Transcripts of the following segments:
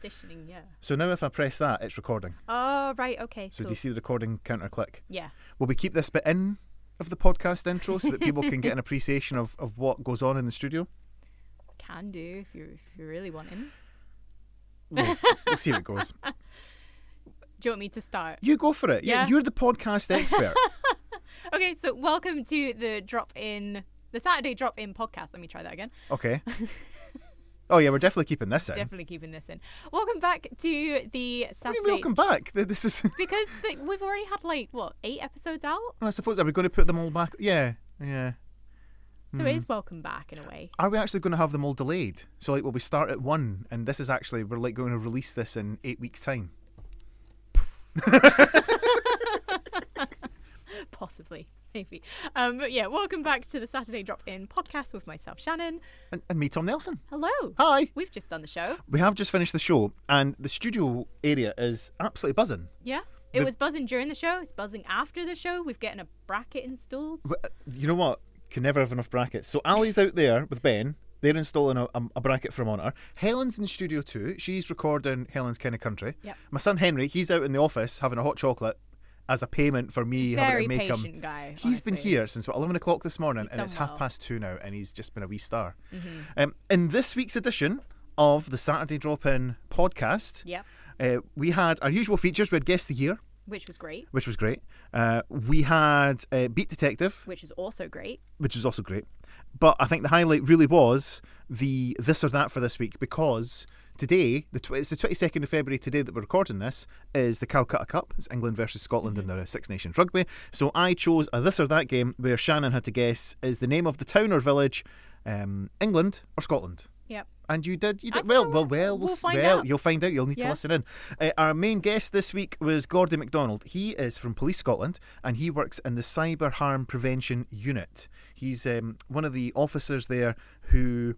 Auditioning, yeah. So now if I press that, it's recording. Oh, right, okay. So cool. do you see the recording counter click? Yeah. Will we keep this bit in of the podcast intro so that people can get an appreciation of what goes on in the studio? Can do if you're really wanting. We'll see how it goes. Do you want me to start? You go for it. Yeah. You're the podcast expert. Okay, so welcome to the Saturday Drop-In podcast. Let me try that again. Okay. Oh yeah, we're definitely keeping this in. Definitely keeping this in. Welcome back to the Saturday. What do you mean welcome back? This is because we've already had 8 episodes out. I suppose, are we going to put them all back? Yeah. So it is welcome back in a way. Are we actually going to have them all delayed? So will we start at 1 and this is actually, we're going to release this in 8 weeks' time? Possibly. Maybe. But yeah, welcome back to the Saturday Drop-In podcast with myself, Shannon. And me, Tom Nelson. Hello. Hi. We've just done the show. We have just finished the show and the studio area is absolutely buzzing. Yeah. It was buzzing during the show. It's buzzing after the show. We've getting a bracket installed. You know what? Can never have enough brackets. So Ali's out there with Ben. They're installing a bracket for a monitor. Helen's in the studio too. She's recording Helen's Kind of Country. Yep. My son Henry, he's out in the office having a hot chocolate as a payment for me having to make him. Very patient guy. He's been here since 11 o'clock this morning and it's well. 2:30 now and he's just been a wee star. Mm-hmm. In this week's edition of the Saturday Drop-In podcast, we had our usual features. We had Guest of the Year. Which was great. We had Beat Detective. Which was also great. But I think the highlight really was the This or That for this week because today, it's the 22nd of February today that we're recording this, is the Calcutta Cup. It's England versus Scotland in the Six Nations Rugby. So I chose a This or That game where Shannon had to guess is the name of the town or village England or Scotland. Yep. And you did. We'll find out. You'll find out. You'll need to listen in. Our main guest this week was Gordy MacDonald. He is from Police Scotland and he works in the Cyber Harm Prevention Unit. He's one of the officers there who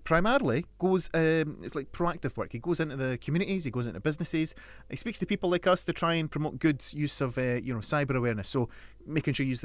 primarily goes, it's like proactive work. He goes into the communities, he goes into businesses, he speaks to people like us to try and promote good use of cyber awareness. So making sure you use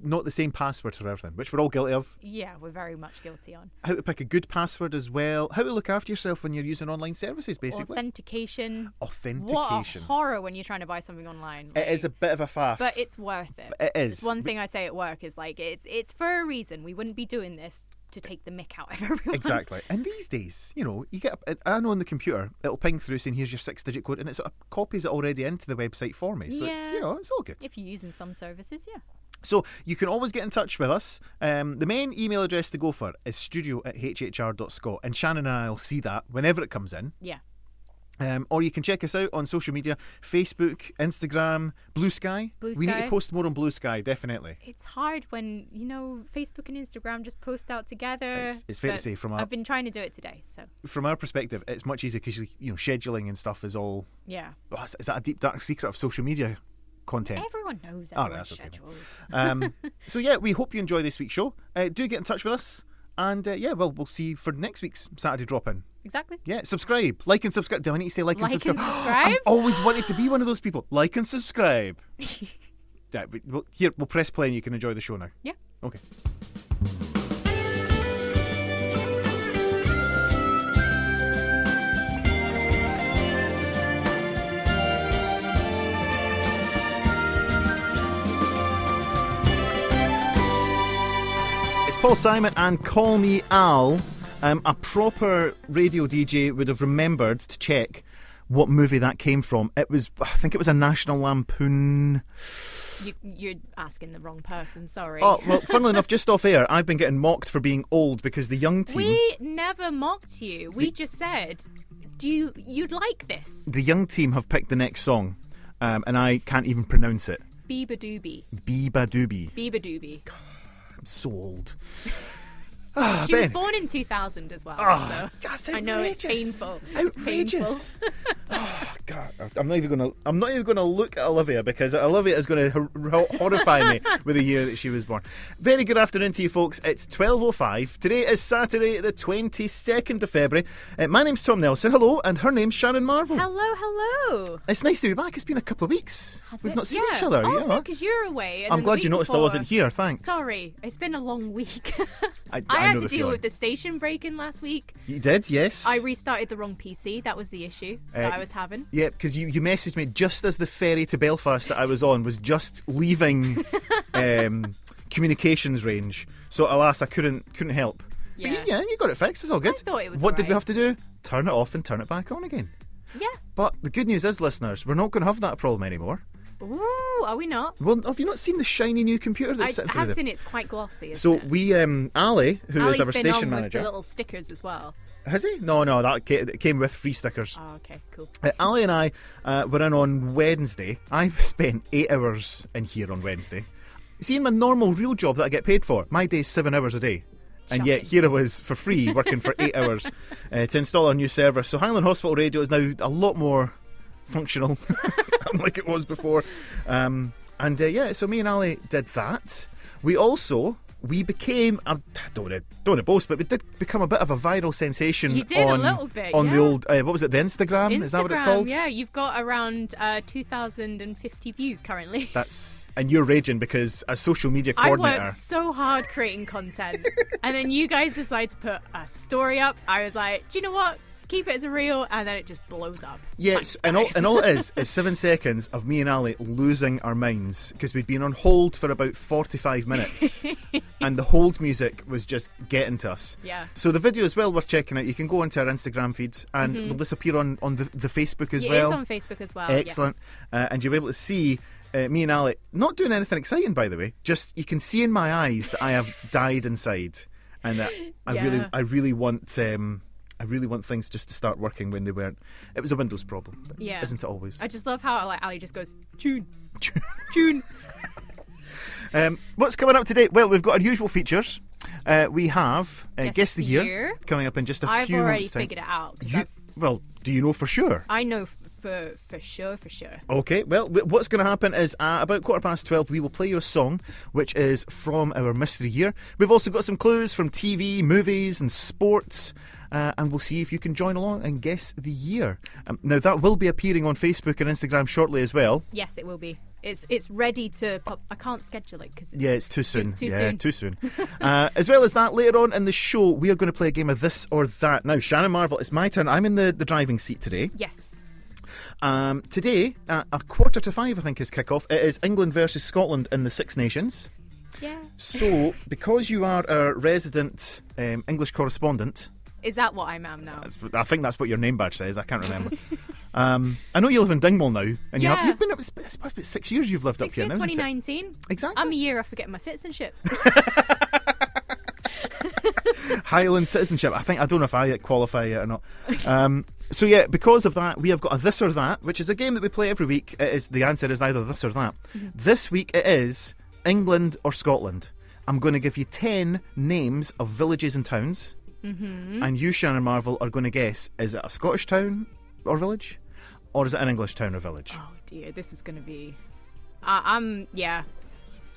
not the same password for everything, which we're all guilty of. Yeah, we're very much guilty on. How to pick a good password as well. How to look after yourself when you're using online services, basically. Authentication. What a horror when you're trying to buy something online. It is a bit of a faff. But it's worth it. It is. It's one thing I say at work is it's for a reason. We wouldn't be doing this to take the mick out of everyone. Exactly. And these days, you get I know on the computer it'll ping through saying here's your 6-digit code and it sort of copies it already into the website for me. So it's it's all good. If you're using some services, yeah. So you can always get in touch with us. The main email address to go for is studio@hhr.scot and Shannon and I will see that whenever it comes in. Yeah. Or you can check us out on social media, Facebook, Instagram, Blue Sky. We need to post more on Blue Sky, definitely. It's hard when, Facebook and Instagram just post out together. It's fair to say I've been trying to do it today, so. From our perspective, it's much easier because, scheduling and stuff is all... Yeah. Oh, is that a deep, dark secret of social media content? Everyone knows everyone's schedules. So, yeah, we hope you enjoy this week's show. Do get in touch with us. And, we'll see you for next week's Saturday Drop-In. Exactly. Yeah, subscribe. Like and subscribe. Do I need to say like and subscribe? I've always wanted to be one of those people. Like and subscribe. Yeah, we'll press play and you can enjoy the show now. Yeah. Okay. It's Paul Simon and Call Me Al. A proper radio DJ would have remembered to check what movie that came from. I think it was a National Lampoon. You're asking the wrong person, sorry. Oh, well, funnily enough, just off air, I've been getting mocked for being old because the young team... We never mocked you. We just said, you'd like this. The young team have picked the next song, and I can't even pronounce it. Beeba Doobie. Beeba Doobie. Beeba Doobie. I'm so old. She was born in 2000 as well, so that's outrageous. I know it's painful. Outrageous. Oh God, I'm not even gonna look at Olivia because Olivia is going to horrify me with the year that she was born. Very good afternoon to you folks. It's 12:05. Today is Saturday, the 22nd of February. My name's Tom Nelson. Hello, and her name's Shannon Marvel. Hello. It's nice to be back. It's been a couple of weeks. We've not seen each other. Oh, because you're away. And I'm glad you noticed I wasn't here. Thanks. Sorry, it's been a long week. I had know to the deal feeling. with the station break-in last week. You did, yes. I restarted the wrong PC. That was the issue that I was having. Yeah, because you messaged me just as the ferry to Belfast that I was on was just leaving communications range. So alas, I couldn't help. Yeah. But you got it fixed. It's all good. I thought it was What did we alright. have to do? Turn it off and turn it back on again. Yeah. But the good news is, listeners, we're not going to have that problem anymore. Ooh, are we not? Well, have you not seen the shiny new computer that's I sitting through have there? seen it's quite glossy. So Isn't it? we, Ali, who Ali's is our been station on manager, with the little stickers as well. has he? No, that came with free stickers. Oh, okay, cool. Ali and I were in on Wednesday. I spent 8 hours in here on Wednesday. See, in my normal real job that I get paid for, my day's 7 hours a day. And yet here I was for free working for 8 hours to install our new server. So Highland Hospital Radio is now a lot more functional, unlike it was before. So me and Ali did that. We became, I don't want to boast, but we did become a bit of a viral sensation. You did a little bit, on yeah. the old, what was it, the Instagram? Is that what it's called? Yeah, you've got around 2,050 views currently. And you're raging because as social media I coordinator, worked so hard creating content, and then you guys decide to put a story up. I was like, do you know what? Keep it as a reel, and then it just blows up. yes, Thanks, and all it is 7 seconds of me and Ali losing our minds because we'd been on hold for about 45 minutes, and the hold music was just getting to us. Yeah. So the video is well worth checking out. You can go onto our Instagram feed, and will this appear on the Facebook as It well? is on Facebook as well. Excellent. Yes. And you'll be able to see me and Ali not doing anything exciting, by the way. Just you can see in my eyes that I have died inside, and that I really want things just to start working when they weren't. It was a Windows problem, but isn't it always? I just love how Ali just goes tune, tune. What's coming up today? Well, we've got our usual features. We have Guess the Year coming up in just a I've few already months' time. figured it out. Well, do you know for sure? I know for sure. Okay, well, what's going to happen is about 12:15 we will play you a song which is from our mystery year. We've also got some clues from TV, movies and sports, and we'll see if you can join along and guess the year. Now that will be appearing on Facebook and Instagram shortly as well. Yes, it will be. It's ready to pop. I can't schedule it because It's too soon. Too soon. As well as that, later on in the show, we are going to play a game of this or that. Now, Shannon Marvel, it's my turn. I'm in the driving seat today. Yes. Today, at 4:45, I think, is kick-off. It is England versus Scotland in the Six Nations. Yeah. So, because you are our resident English correspondent... Is that what I'm now? I think that's what your name badge says. I can't remember. I know you live in Dingwall now, and you've been up. It's about 6 years you've lived up here now, isn't it? 2019. Exactly. I'm a year off for getting my citizenship. Highland citizenship. I don't know if I qualify yet or not. So yeah, because of that, we have got a this or that, which is a game that we play every week. The answer is either this or that. Mm-hmm. This week it is England or Scotland. I'm going to give you 10 names of villages and towns. Mm-hmm. And you, Shannon Marvel, are going to guess, is it a Scottish town or village? Or is it an English town or village? Oh dear, this is going to be... yeah.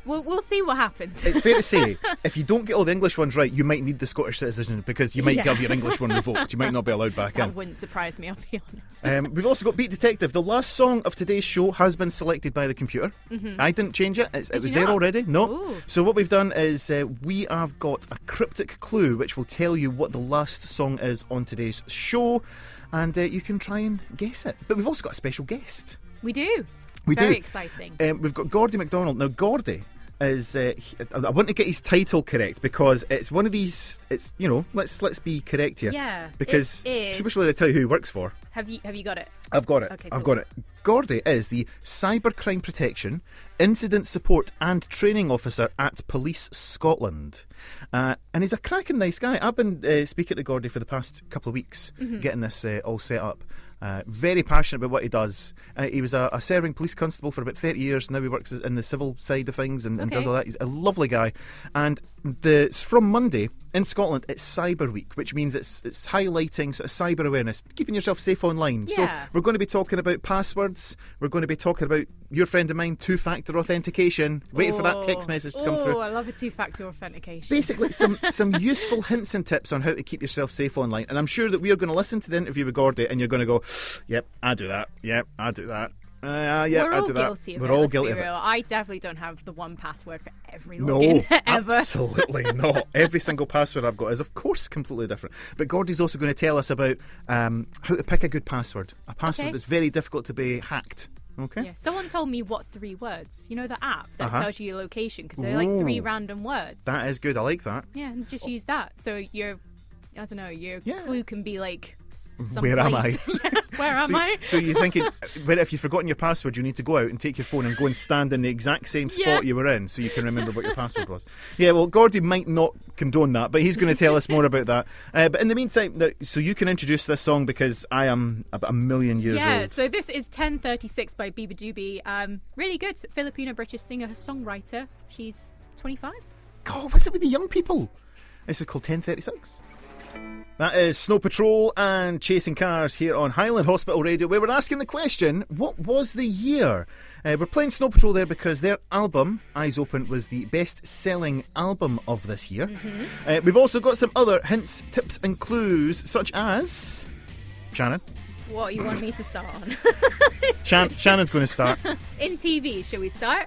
We'll see what happens. It's fair to say, if you don't get all the English ones right, you might need the Scottish citizenship because you might have your English one revoked. You might not be allowed back in. That wouldn't surprise me, I'll be honest. We've also got Beat Detective. The last song of today's show has been selected by the computer. Mm-hmm. I didn't change it. It was there already. No. Ooh. So what we've done is we have got a cryptic clue which will tell you what the last song is on today's show, and you can try and guess it. But we've also got a special guest. We do. We Very do. exciting. We've got Gordy MacDonald. Now, Gordy is I want to get his title correct because it's one of these. It's let's be correct here. Yeah. Because super slow to tell you who he works for. Have you got it? I've got it. Okay, I've cool. got it. Gordy is the Cybercrime Prevention, Incident Support and Training Officer at Police Scotland. And he's a cracking nice guy. I've been speaking to Gordy for the past couple of weeks, getting this all set up. Very passionate about what he does. He was a serving police constable for about 30 years. Now he works in the civil side of things and does all that. He's a lovely guy. And from Monday in Scotland, it's Cyber Week, which means it's highlighting sort of cyber awareness, keeping yourself safe online. Yeah. So we're going to be talking about passwords. We're going to be talking about your friend of mine, two-factor authentication. Waiting for that text message to come through. Oh, I love a two-factor authentication. Basically, some useful hints and tips on how to keep yourself safe online. And I'm sure that we are going to listen to the interview with Gordy and you're going to go, yep, I do that. Yep, I do that. Yeah, We're I all do that. guilty of We're it. all Let's guilty be of it. real. I definitely don't have the one password for every No, login ever. absolutely not. Every single password I've got is, of course, completely different. But Gordy's also going to tell us about how to pick a good password. A password Okay. that's very difficult to be hacked. Okay? Yeah. Someone told me what 3 words. You know the app that Uh-huh. tells you your location because they're like 3 Ooh. random words. That is good. I like that. Yeah, and just use that. So your Yeah. clue can be like Where am I? Yeah, where am I? So you're thinking, but if you've forgotten your password, you need to go out and take your phone and go and stand in the exact same spot Yeah. you were in so you can remember what your password was. Yeah, well, Gordy might not condone that, but he's going to tell us more about that. But in the meantime, so you can introduce this song because I am about 1,000,000 years Yeah, old. so this is 1036 by Biba Doobie. Really good Filipino-British singer-songwriter. She's 25. God, what's it with the young people? This is called 1036. That is Snow Patrol and Chasing Cars here on Highland Hospital Radio, where we're asking the question, what was the year? We're playing Snow Patrol there because their album, Eyes Open, was the best-selling album of this year. We've also got some other hints, tips and clues, such as... Shannon? What you want me to start on? Shannon's going to start. In TV, shall we start?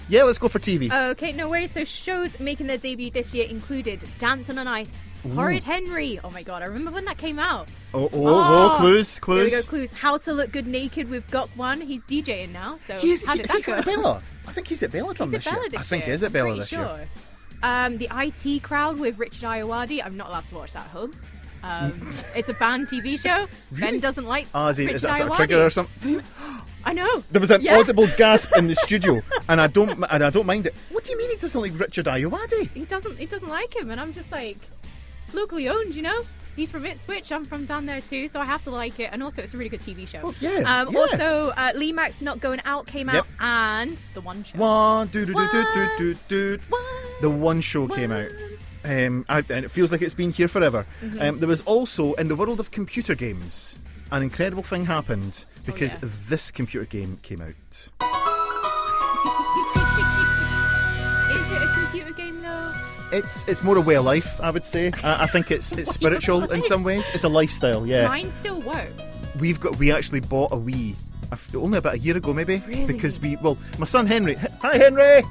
Yeah, let's go for TV. Okay, no worries. So shows making their debut this year included Dancing on Ice, Horrid Henry. Oh my god, I remember when that came out. Clues. There we go, clues. How to Look Good Naked with Gok One. He's DJing now, so how did that go? At Bella? I think he's at Belladrum He's this at year. Bella this I think year. he is at Bella I'm this pretty year. sure. The IT Crowd with Richard Ayoade. I'm not allowed to watch that at home. It's a banned TV show. Really? Ben doesn't like Is Richard that sort of Ayoade. trigger or something? I know. There was an Yeah. audible gasp in the studio, and I don't mind it. What do you mean he doesn't like Richard Ayoade? He doesn't like him, and I'm just like, locally owned, you know. He's from Ipswich. I'm from down there too, so I have to like it. And also, it's a really good TV show. Oh, yeah. Also, Lee Mack's Not Going Out came out, Yep. and The One Show. One, do do do do do do. One. The One Show came out. And it feels like it's been here forever. There was also, in the world of computer games, an incredible thing happened because yes. this computer game came out. Is it a computer game though? It's more a way of life, I would say. I think it's spiritual in some ways. It's a lifestyle, yeah. Mine still works. We actually bought a Wii only about a year ago, maybe, Really? because my son Henry. Hi, Henry.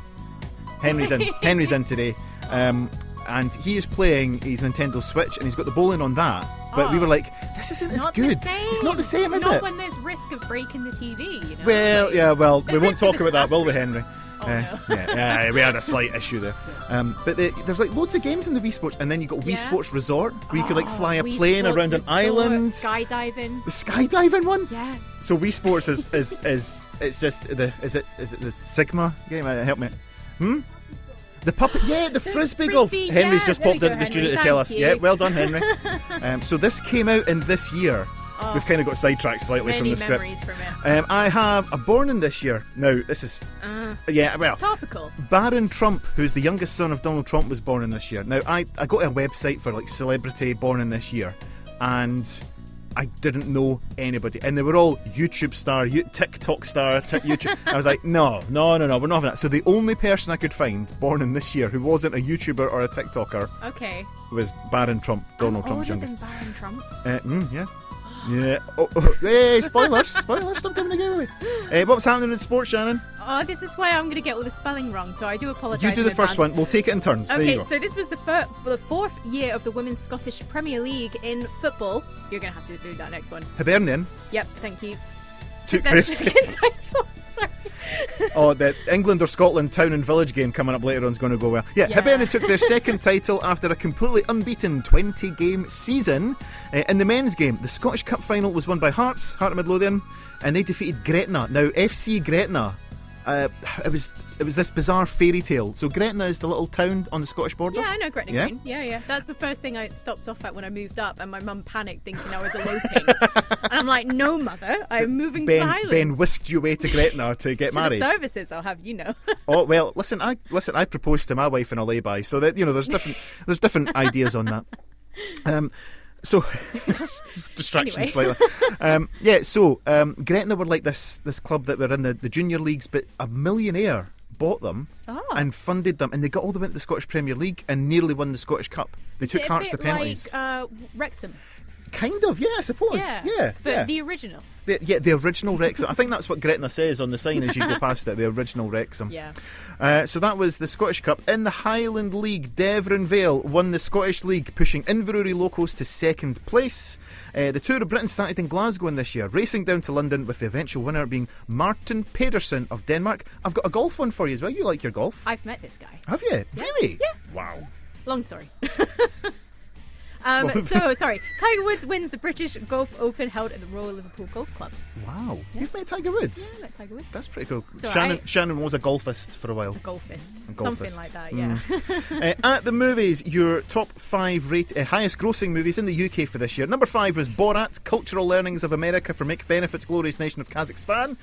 Henry's in. Henry's in today. And he is playing his Nintendo Switch, and he's got the bowling on that. But we were like, this isn't as Not good. the same. It's not the same, is Not it? when there's risk of breaking the TV, you know? Well, Like, yeah, well, the we won't risk of talk about that, will we, accessories. Henry? Oh, no. Yeah, we had a slight issue there. But there's like loads of games in the Wii Sports, and then you've got Wii Yeah. Sports Resort, where you could like fly a Wii plane Sports around an Resort, island. Skydiving. The skydiving one? Yeah. So Wii Sports is it's just is it the Sigma game? Help me. The puppet, the frisbee golf. frisbee, Henry's yeah, just there popped we into go, the studio Henry, to tell thank us. you. Yeah, well done, Henry. So this came out in this year. Oh, We've kind of got sidetracked slightly from many the script. memories from it. I have a Born in this year. Now this is Topical. Barron Trump, who's the youngest son of Donald Trump, was born in this year. Now I got a website for like celebrity born in this year, and I didn't know anybody, and they were all YouTube star, TikTok star, YouTube. I was like, no, we're not having that. So the only person I could find born in this year who wasn't a YouTuber or a TikToker Okay. was Barron Trump, Donald Trump's Older youngest. than Barron Trump. Yeah. Yeah. Hey, spoilers! Stop giving the game away. What was happening in sports, Shannon? Oh, this is why I'm going to get all the spelling wrong, so I do apologise. You do the in first advance. one. We'll take it in turns. There you Okay, go. so this was the fourth year of the Women's Scottish Premier League in football. You're going to have to do that next one. Hibernian Yep, thank you. took Their their second title. Sorry. the England or Scotland town and village game coming up later on is going to go well. Yeah, Yeah. Hibernian took their second title after a completely unbeaten 20-game season. In the men's game, the Scottish Cup final was won by Heart of Midlothian, and they defeated Gretna. Now, FC Gretna, it was this bizarre fairy tale. So Gretna is the little town on the Scottish border. Yeah, I know Gretna Yeah? Green. Yeah. That's the first thing I stopped off at when I moved up, and my mum panicked thinking I was eloping. And I'm like, no, mother, I'm moving to the Highlands. Ben whisked you away to Gretna to get to married. the services, I'll have you know. Oh well, listen. I proposed to my wife in a lay-by, so that there's different ideas on that. So distraction Anyway. slightly. So Gretna were like this club that were in the junior leagues, but a millionaire bought them and funded them, and they got all the way to the Scottish Premier League and nearly won the Scottish Cup. They took Hearts to penalties. Like Wrexham. Kind of, yeah, I suppose. Yeah, but yeah. the original. The original Wrexham. I think that's what Gretna says on the sign as you go past it, the original Wrexham. Yeah. So that was the Scottish Cup. In the Highland League, Devon Vale won the Scottish League, pushing Inverurie Locos to second place. The Tour of Britain started in Glasgow this year, racing down to London with the eventual winner being Martin Pedersen of Denmark. I've got a golf one for you as well. You like your golf? I've met this guy. Have you? Yeah. Really? Yeah. Wow. Long story. Tiger Woods wins the British Golf Open held at the Royal Liverpool Golf Club. Wow. Yeah. You've met Tiger Woods? Yeah, I met Tiger Woods. That's pretty cool. So Shannon was a golfist for a while. A golfist. A golfist. Something like that, yeah. At the movies, your top 5 highest grossing movies in the UK for this year. Number 5 was Borat, Cultural Learnings of America for Make Benefits Glorious Nation of Kazakhstan.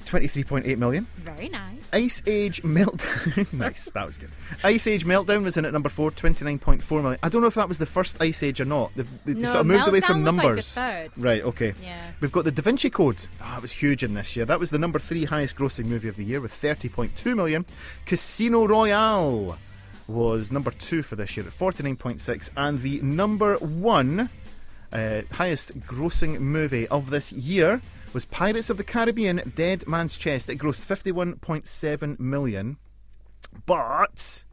23.8 million. Very nice. Ice Age Meltdown. Nice, that was good. Ice Age Meltdown was in at number 4, 29.4 million. I don't know if that was the first Ice Age or not. They No, sort of moved away Meltdown from was numbers. like the third. Right, okay. Yeah. We've got the Da Vinci Code. It was huge in this year. That was the number 3 highest grossing movie of the year with 30.2 million. Casino Royale was number 2 for this year at 49.6, and the number 1 highest grossing movie of this year was Pirates of the Caribbean Dead Man's Chest. It grossed 51.7 million. But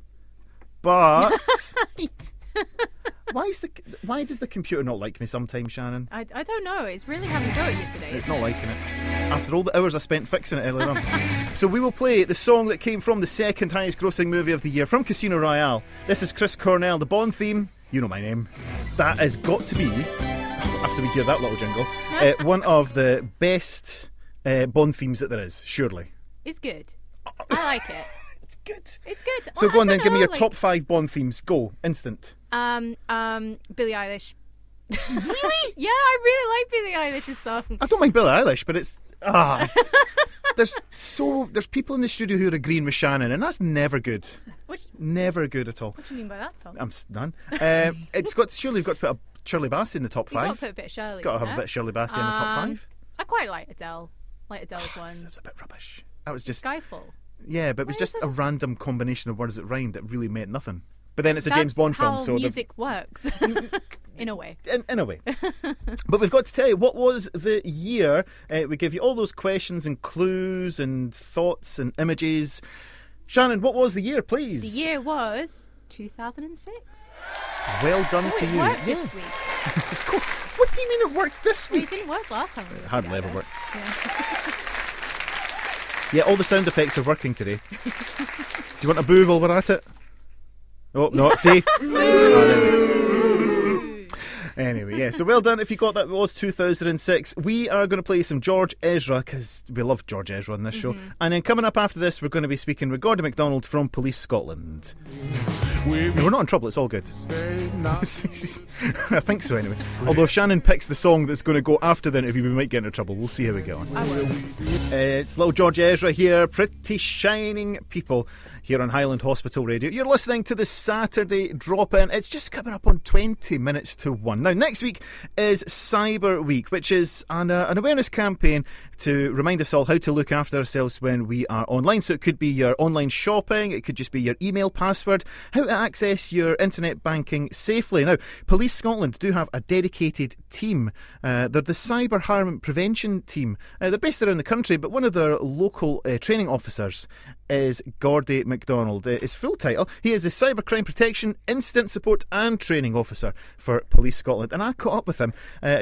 why does the computer not like me sometimes, Shannon? I don't know. It's really having a go at you today. It's not liking it. After all the hours I spent fixing it earlier on. So we will play the song that came from the second highest grossing movie of the year, from Casino Royale. This is Chris Cornell, the Bond theme. You know my name. That has got to be, after we hear that little jingle, one of the best Bond themes that there is, surely. It's good. I like it. It's good. It's good. So Well, go on then, I give me your don't know, top 5 Bond themes. Go, instant. Billie Eilish. Really? Yeah, I really like Billie Eilish's song. I don't mind Billie Eilish, but it's there's people in the studio who are agreeing with Shannon, and that's never good. Never good at all. What do you mean by that, Tom? I'm done. Surely we've got to put a Shirley Bassey in the top 5. You've got to put a bit of Shirley. Got to have a bit of Shirley Bassey in the top 5. I quite like Adele. Like Adele's one. That was a bit rubbish. That was just Skyfall. Yeah, but it was just a random combination of words that rhymed that really meant nothing. But then it's a James Bond film, so music works. In a way. In a way. But we've got to tell you, what was the year? We give you all those questions and clues and thoughts and images. Shannon, what was the year, please? The year was 2006. Well done to you. It worked this week. What do you mean it worked this Well, week? it didn't work last time. It hardly ever worked. Yeah. Yeah, all the sound effects are working today. Do you want a boo while we're at it? Oh, no, see? Anyway, yeah, so well done if you got that. It was 2006. We are going to play some George Ezra, because we love George Ezra on this show. And then coming up after this, we're going to be speaking with Gordy MacDonald from Police Scotland. We're not in trouble, it's all good. I think so anyway. Although if Shannon picks the song that's going to go after the interview, we might get into trouble. We'll see how we get on. I will. It's little George Ezra here, Pretty Shining People, here on Highland Hospital Radio. You're listening to the Saturday Drop-In. It's just coming up on 20 minutes to 1. Now, next week is Cyber Week, which is an awareness campaign to remind us all how to look after ourselves when we are online. So it could be your online shopping, it could just be your email password, how to access your internet banking safely. Now, Police Scotland do have a dedicated team. They're the Cyber Harm Prevention team. They're based around the country, but one of their local training officers is Gordy MacDonald. His full title, he is the Cybercrime Prevention, Incident Support and Training Officer for Police Scotland. And I caught up with him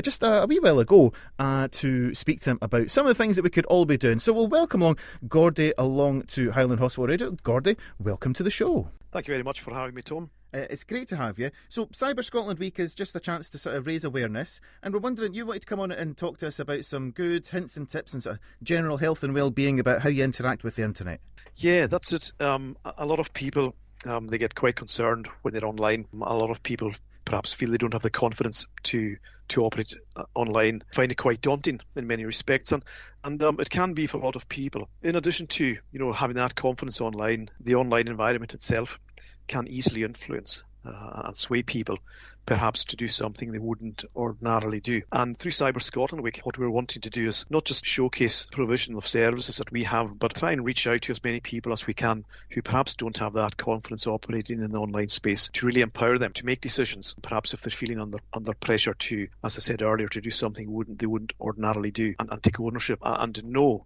just a wee while ago to speak to him about some of the things that we could all be doing. So we'll welcome along Gordy along to Highland Hospital Radio. Gordy, welcome to the show. Thank you very much for having me, Tom. It's great to have you. So Cyber Scotland Week is just a chance to sort of raise awareness, and we're wondering, you wanted to come on and talk to us about some good hints and tips and sort of general health and well-being about how you interact with the internet. Yeah, that's it. A lot of people, they get quite concerned when they're online. A lot of people perhaps feel they don't have the confidence to operate online, find it quite daunting in many respects, and it can be for a lot of people. In addition to having that confidence online, the online environment itself can easily influence and sway people perhaps to do something they wouldn't ordinarily do. And through Cyber Scotland Week, what we're wanting to do is not just showcase provision of services that we have, but try and reach out to as many people as we can who perhaps don't have that confidence operating in the online space, to really empower them to make decisions, perhaps if they're feeling under pressure to, as I said earlier, to do something they wouldn't ordinarily do, and take ownership and to know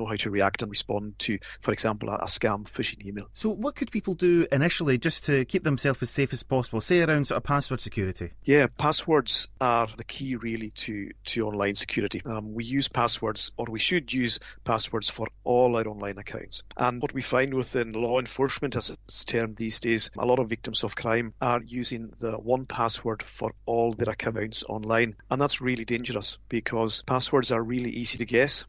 how to react and respond to, for example, a scam phishing email. So what could people do initially just to keep themselves as safe as possible, say around sort of password security? Yeah, passwords are the key really to online security. We use passwords, or we should use passwords, for all our online accounts. And what we find within law enforcement, as it's termed these days, a lot of victims of crime are using the one password for all their accounts online. And that's really dangerous, because passwords are really easy to guess.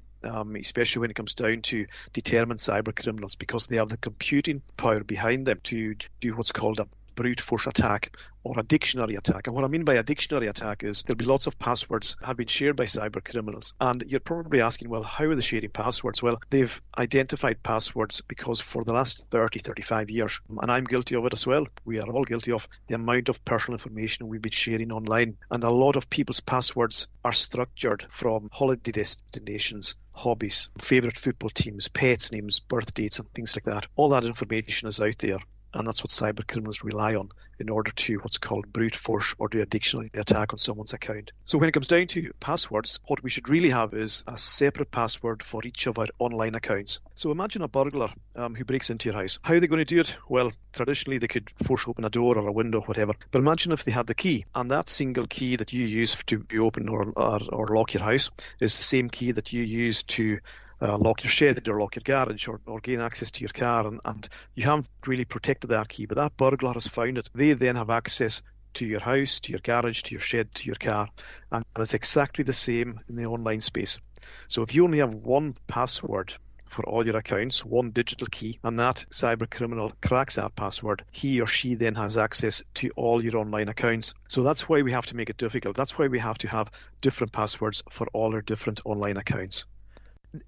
Especially when it comes down to determined cyber criminals, because they have the computing power behind them to do what's called a brute force attack or a dictionary attack. And what I mean by a dictionary attack is there'll be lots of passwords have been shared by cyber criminals. And you're probably asking, well, how are they sharing passwords? Well, they've identified passwords because for the last 30, 35 years, and I'm guilty of it as well, we are all guilty of the amount of personal information we've been sharing online. And a lot of people's passwords are structured from holiday destinations, hobbies, favourite football teams, pets' names, birth dates, and things like that. All that information is out there. And that's what cyber criminals rely on in order to what's called brute force or do a dictionary attack on someone's account. So when it comes down to passwords, what we should really have is a separate password for each of our online accounts. So imagine a burglar who breaks into your house. How are they going to do it? Well, traditionally they could force open a door or a window, whatever. But imagine if they had the key, and that single key that you use to open or lock your house is the same key that you use to lock your shed or lock your garage or gain access to your car, and you haven't really protected that key, but that burglar has found it. They then have access to your house, to your garage, to your shed, to your car, and it's exactly the same in the online space. So if you only have one password for all your accounts, one digital key, and that cyber criminal cracks that password, he or she then has access to all your online accounts. So that's why we have to make it difficult. That's why we have to have different passwords for all our different online accounts.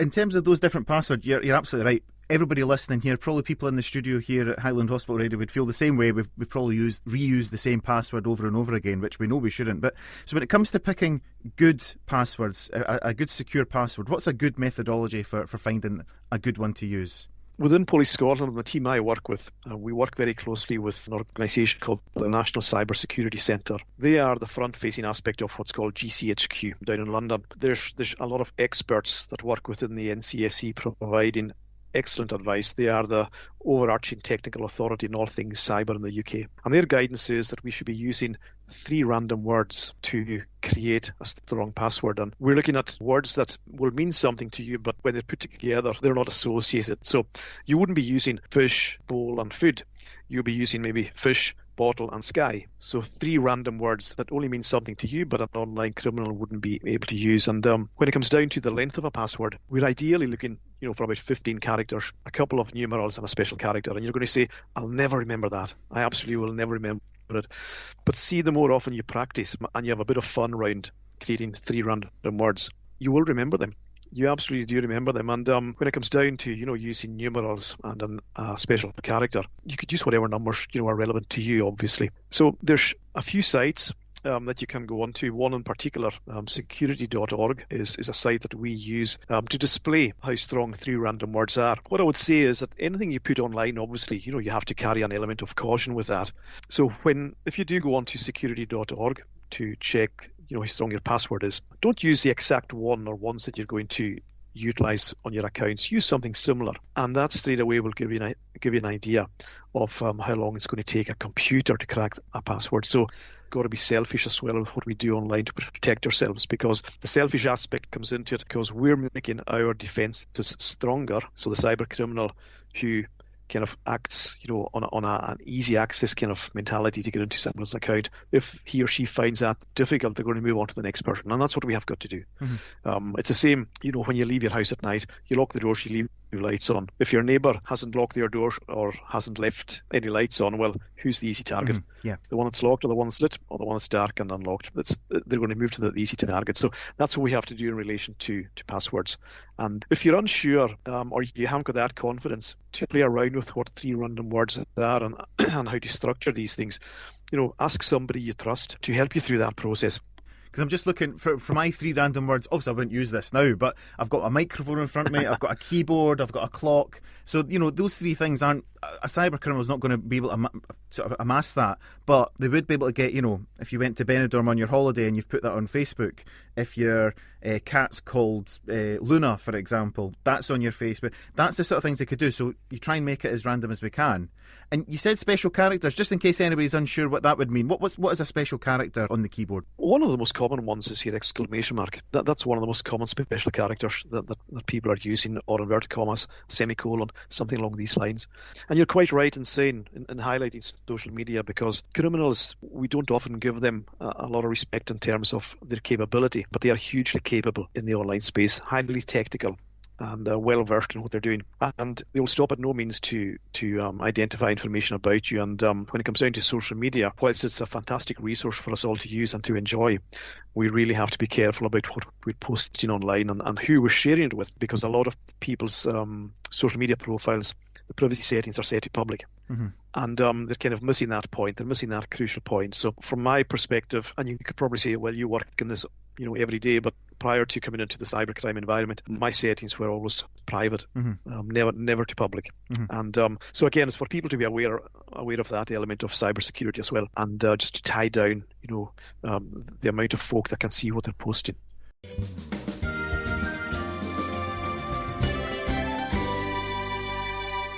In terms of those different passwords, you're absolutely right. Everybody listening here, probably people in the studio here at Highland Hospital Radio, would feel the same way. We've probably reused the same password over and over again, which we know we shouldn't. But so when it comes to picking good passwords, a good secure password, what's a good methodology for finding a good one to use? Within Police Scotland, the team I work with, we work very closely with an organisation called the National Cyber Security Centre. They are the front-facing aspect of what's called GCHQ down in London. There's a lot of experts that work within the NCSC providing excellent advice. They are the overarching technical authority in all things cyber in the UK. And their guidance is that we should be using 3 random words to create a strong password. And we're looking at words that will mean something to you, but when they're put together, they're not associated. So you wouldn't be using fish, bowl, and food. You'll be using maybe fish, bottle, and sky. So 3 random words that only mean something to you, but an online criminal wouldn't be able to use. And when it comes down to the length of a password, we're ideally looking, for about 15 characters, a couple of numerals and a special character. And you're going to say, I'll never remember that. I absolutely will never remember it. But see, the more often you practice and you have a bit of fun around creating 3 random words, you will remember them. You absolutely do remember them. And when it comes down to, using numerals and a special character, you could use whatever numbers, are relevant to you, obviously. So there's a few sites that you can go on to. One in particular, security.org, is a site that we use to display how strong 3 random words are. What I would say is that anything you put online, obviously, you have to carry an element of caution with that. So if you do go on to security.org to check how strong your password is, don't use the exact one or ones that you're going to utilize on your accounts. Use something similar, and that straight away will give you an idea of how long it's going to take a computer to crack a password. So got to be selfish as well with what we do online to protect ourselves, because the selfish aspect comes into it because we're making our defenses stronger. So the cyber criminal who kind of acts, on an easy access kind of mentality to get into someone's account, if he or she finds that difficult, they're going to move on to the next person, and that's what we have got to do. Mm-hmm. It's the same, when you leave your house at night, you lock the doors, you leave your lights on. If your neighbour hasn't locked their door or hasn't left any lights on, well, who's the easy target? Mm-hmm. Yeah. The one that's locked, or the one that's lit, or the one that's dark and unlocked? They're going to move to the easy target. So that's what we have to do in relation to passwords. And if you're unsure or you haven't got that confidence to play around with what 3 random words are and how to structure these things, ask somebody you trust to help you through that process. Because I'm just looking for my 3 random words. Obviously, I wouldn't use this now, but I've got a microphone in front of me, I've got a keyboard, I've got a clock. So, those 3 things aren't... A cyber criminal's not going to be able to sort of amass that, but they would be able to get, if you went to Benidorm on your holiday and you've put that on Facebook, if your cat's called Luna, for example, that's on your Facebook. That's the sort of things they could do. So you try and make it as random as we can. And you said special characters, just in case anybody's unsure what that would mean. What is a special character on the keyboard? One of the most common ones is your exclamation mark. That's one of the most common special characters that people are using, or inverted commas, semicolon, something along these lines. And you're quite right in saying, in highlighting social media, because criminals, we don't often give them a lot of respect in terms of their capability, but they are hugely capable in the online space, highly technical, and well versed in what they're doing, and they will stop at no means to identify information about you. And when it comes down to social media, whilst it's a fantastic resource for us all to use and to enjoy, we really have to be careful about what we're posting online and who we're sharing it with, because a lot of people's social media profiles, the privacy settings are set to public. Mm-hmm. And they're kind of missing that point. They're missing that crucial point. So from my perspective, and you could probably say, well, you work in this every day, but prior to coming into the cybercrime environment, my settings were always private, never to public. Mm-hmm. And so again, it's for people to be aware of that element of cybersecurity as well, and just to tie down, the amount of folk that can see what they're posting.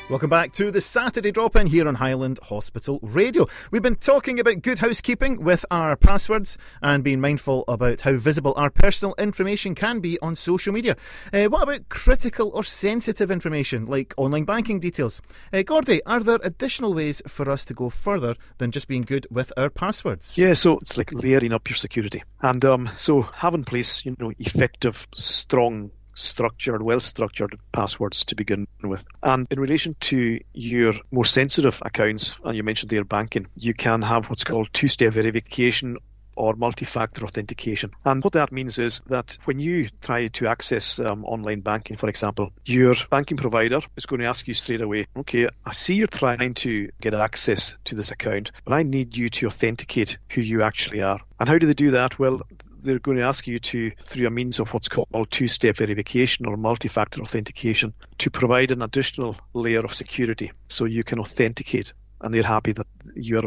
Welcome back to the Saturday Drop-In here on Highland Hospital Radio. We've been talking about good housekeeping with our passwords and being mindful about how visible our personal information can be on social media. What about critical or sensitive information like online banking details? Gordy, are there additional ways for us to go further than just being good with our passwords? Yeah, so it's like layering up your security. And so have in place, effective, strong, well-structured passwords to begin with. And in relation to your more sensitive accounts, and you mentioned their banking, you can have what's called two-step verification or multi-factor authentication. And what that means is that when you try to access online banking, for example, your banking provider is going to ask you straight away, okay, I see you're trying to get access to this account, but I need you to authenticate who you actually are. And how do they do that? Well, they're going to ask you to, through a means of what's called two-step verification or multi-factor authentication, to provide an additional layer of security so you can authenticate, and they're happy that you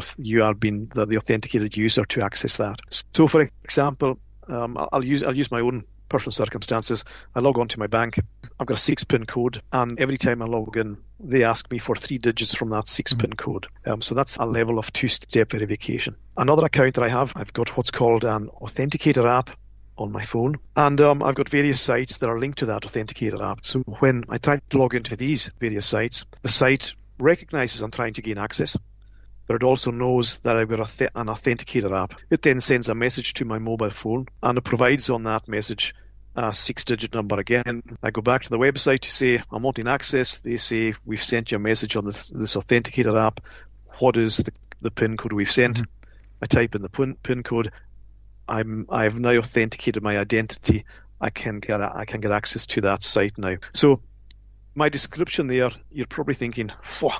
are being the authenticated user to access that. So, for example, I'll use my own personal circumstances. I log on to my bank. I've got a 6-pin code, and every time I log in, they ask me for 3 digits from that 6-pin code. So that's a level of two-step verification. Another account that I have, I've got what's called an authenticator app on my phone, and I've got various sites that are linked to that authenticator app. So when I try to log into these various sites, the site recognizes I'm trying to gain access, but it also knows that I've got an authenticator app. It then sends a message to my mobile phone, and it provides on that message a 6-digit number again. I go back to the website to say I'm wanting access. They say, we've sent you a message on this authenticator app. What is the PIN code we've sent? Mm-hmm. I type in the PIN code. I've now authenticated my identity. I can get access to that site now. So my description there, you're probably thinking,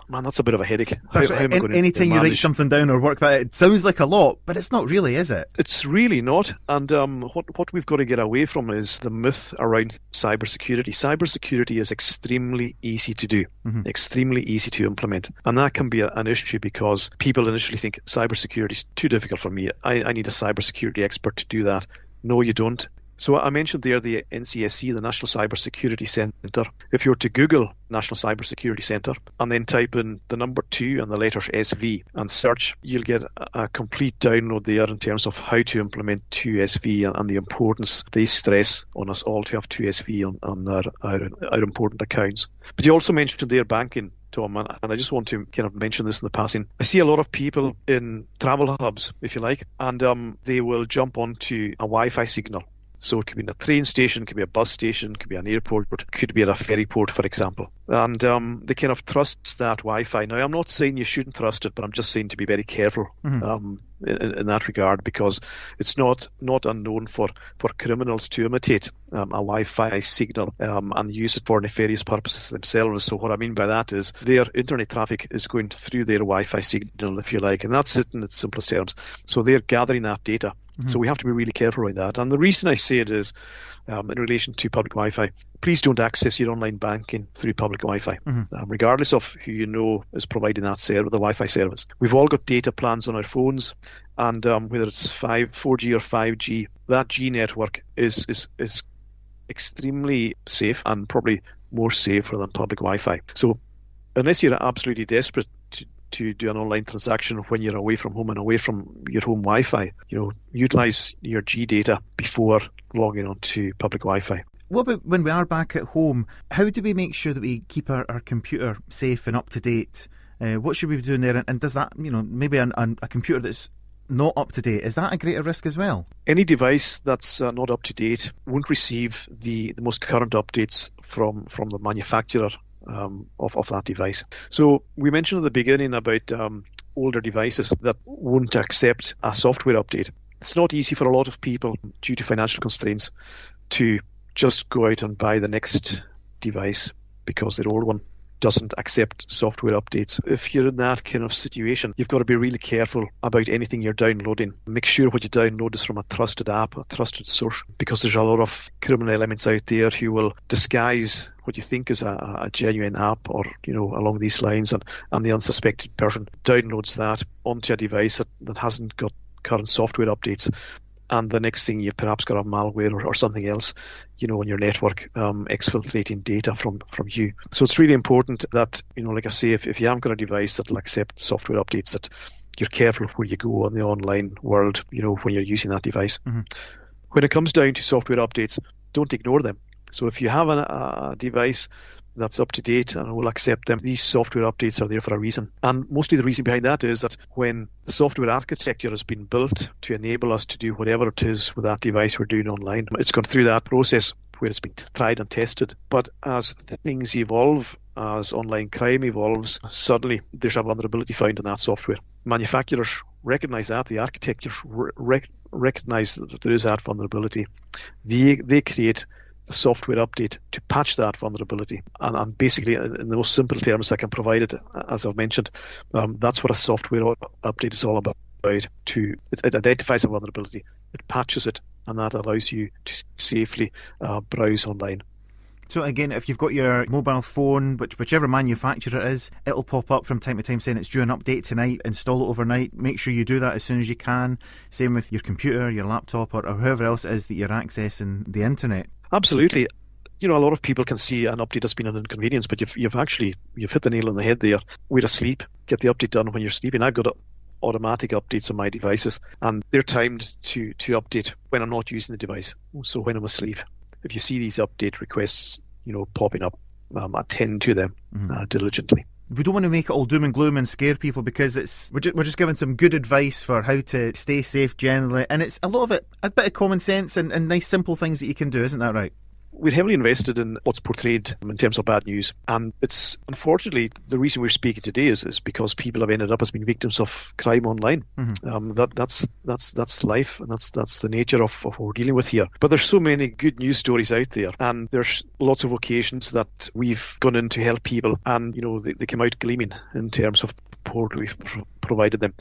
man, that's a bit of a headache. How am I going to anytime you write something down or work that, it sounds like a lot, but it's not really, is it? It's really not. And what we've got to get away from is the myth around cybersecurity. Cybersecurity is extremely easy to do, extremely easy to implement. And that can be an issue because people initially think cybersecurity is too difficult for me. I need a cybersecurity expert to do that. No, you don't. So I mentioned there the NCSC, the National Cybersecurity Centre. If you were to Google National Cybersecurity Centre and then type in the number 2 and the letters SV and search, you'll get a complete download there in terms of how to implement 2SV and the importance they stress on us all to have 2SV on our important accounts. But you also mentioned there banking, Tom, and I just want to kind of mention this in the passing. I see a lot of people in travel hubs, if you like, and they will jump onto a Wi-Fi signal. So it could be in a train station, it could be a bus station, it could be an airport, it could be at a ferry port, for example. And they kind of trust that Wi-Fi. Now, I'm not saying you shouldn't trust it, but I'm just saying to be very careful in that regard, because it's not unknown for criminals to imitate a Wi-Fi signal and use it for nefarious purposes themselves. So what I mean by that is their internet traffic is going through their Wi-Fi signal, if you like, and that's it in its simplest terms. So they're gathering that data. So we have to be really careful with that. And the reason I say it is, in relation to public Wi-Fi, please don't access your online banking through public Wi-Fi, regardless of who you know is providing that the Wi-Fi service. We've all got data plans on our phones, and whether it's 4G or 5G, that G network is extremely safe and probably more safer than public Wi-Fi. So unless you're absolutely desperate to do an online transaction when you're away from home and away from your home Wi-Fi, utilize your G data before logging on to public Wi-Fi. What about when we are back at home? How do we make sure that we keep our computer safe and up to date? What should we be doing there? And does that, maybe a computer that's not up to date, is that a greater risk as well? Any device that's not up to date won't receive the most current updates from the manufacturer of that device. So we mentioned at the beginning about older devices that won't accept a software update. It's not easy for a lot of people due to financial constraints to just go out and buy the next device because their old one doesn't accept software updates. If you're in that kind of situation, you've got to be really careful about anything you're downloading. Make sure what you download is from a trusted app, a trusted source, because there's a lot of criminal elements out there who will disguise what you think is a genuine app or, along these lines, and the unsuspected person downloads that onto a device that hasn't got current software updates. And the next thing, you perhaps got a malware or something else, on your network, exfiltrating data from you. So it's really important that, like I say, if you haven't got a device that will accept software updates, that you're careful where you go in the online world, when you're using that device. When it comes down to software updates, don't ignore them. So if you have a device that's up to date and will accept them, these software updates are there for a reason. And mostly the reason behind that is that when the software architecture has been built to enable us to do whatever it is with that device we're doing online, it's gone through that process where it's been tried and tested. But as things evolve, as online crime evolves, suddenly there's a vulnerability found in that software. Manufacturers recognize that, the architectures recognize that there is that vulnerability. They create the software update to patch that vulnerability. And basically, in the most simple terms I can provide it, as I've mentioned, that's what a software update is all about. It identifies a vulnerability, it patches it, and that allows you to safely browse online. So again, if you've got your mobile phone, whichever manufacturer it is, it'll pop up from time to time saying it's due an update tonight, install it overnight. Make sure you do that as soon as you can. Same with your computer, your laptop, or whoever else it is that you're accessing the internet. Absolutely. A lot of people can see an update has been an inconvenience, but you've hit the nail on the head there. We're asleep. Get the update done when you're sleeping. I've got automatic updates on my devices, and they're timed to update when I'm not using the device, so when I'm asleep. If you see these update requests, popping up, attend to them diligently. We don't want to make it all doom and gloom and scare people, because we're just giving some good advice for how to stay safe generally, and it's a lot of it, a bit of common sense and nice simple things that you can do, isn't that right? We're heavily invested in what's portrayed in terms of bad news, and it's unfortunately the reason we're speaking today is because people have ended up as being victims of crime online. That's life, and that's the nature of what we're dealing with here. But there's so many good news stories out there, and there's lots of occasions that we've gone in to help people, and they come out gleaming in terms of support we've provided them.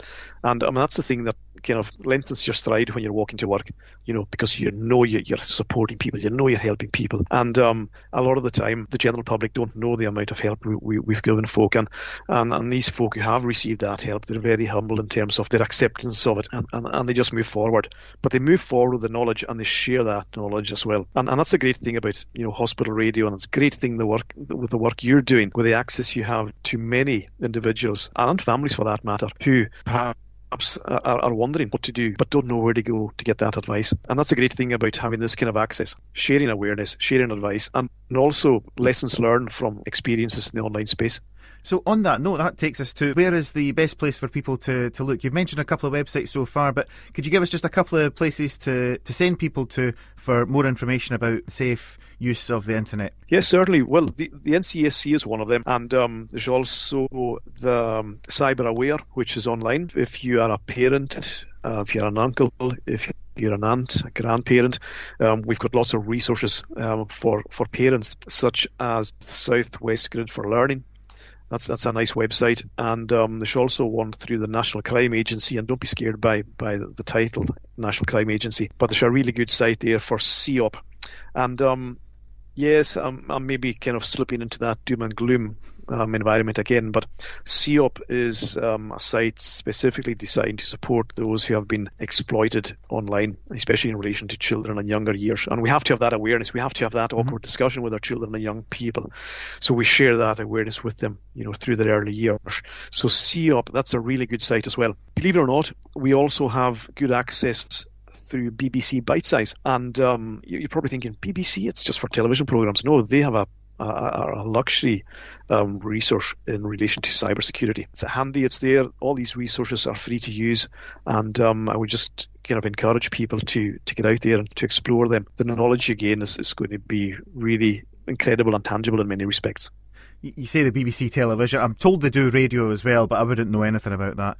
And that's the thing that kind of lengthens your stride when you're walking to work, because you're supporting people, you're helping people. And a lot of the time, the general public don't know the amount of help we've given folk. And these folk who have received that help, they're very humble in terms of their acceptance of it, and they just move forward. But they move forward with the knowledge, and they share that knowledge as well. And that's a great thing about hospital radio, and it's a great thing with the work you're doing, with the access you have to many individuals and families for that matter, who perhaps perhaps are wondering what to do, but don't know where to go to get that advice. And that's a great thing about having this kind of access, sharing awareness, sharing advice, and also lessons learned from experiences in the online space. So on that note, that takes us to where is the best place for people to look? You've mentioned a couple of websites so far, but could you give us just a couple of places to send people to for more information about safe use of the internet? Yes, certainly. Well, the NCSC is one of them, and there's also the Cyber Aware, which is online. If you are a parent, if you're an uncle, if you're an aunt, a grandparent, we've got lots of resources for parents, such as Southwest Grid for Learning. That's a nice website, and there's also one through the National Crime Agency, and don't be scared by the title, National Crime Agency, but there's a really good site there for CEOP. And yes, I'm maybe kind of slipping into that doom and gloom environment again, but CEOP is a site specifically designed to support those who have been exploited online, especially in relation to children and younger years. And we have to have that awareness. We have to have that awkward discussion with our children and young people. So we share that awareness with them, through their early years. So CEOP, that's a really good site as well. Believe it or not, we also have good access through BBC Bitesize. And you're probably thinking, BBC, it's just for television programs. No, they have a luxury resource in relation to cybersecurity. It's handy, it's there. All these resources are free to use, and I would just kind of encourage people to get out there and to explore them. The knowledge you gain is going to be really incredible and tangible in many respects. You say the BBC television. I'm told they do radio as well, but I wouldn't know anything about that.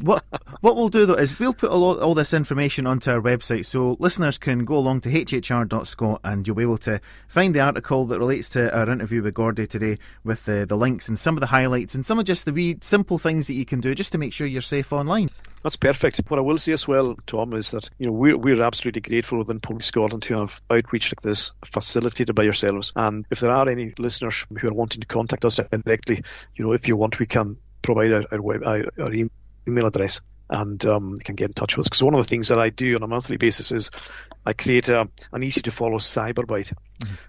What we'll do, though, is we'll put all this information onto our website, so listeners can go along to hhr.scot and you'll be able to find the article that relates to our interview with Gordy today, with the links and some of the highlights and some of just the wee simple things that you can do just to make sure you're safe online. That's perfect. What I will say as well, Tom, is that we're absolutely grateful within Police Scotland to have outreach like this facilitated by yourselves. And if there are any listeners who are wanting to contact us directly, if you want, we can provide our email address, and you can get in touch with us. Because one of the things that I do on a monthly basis is I create an easy to follow cyberbite.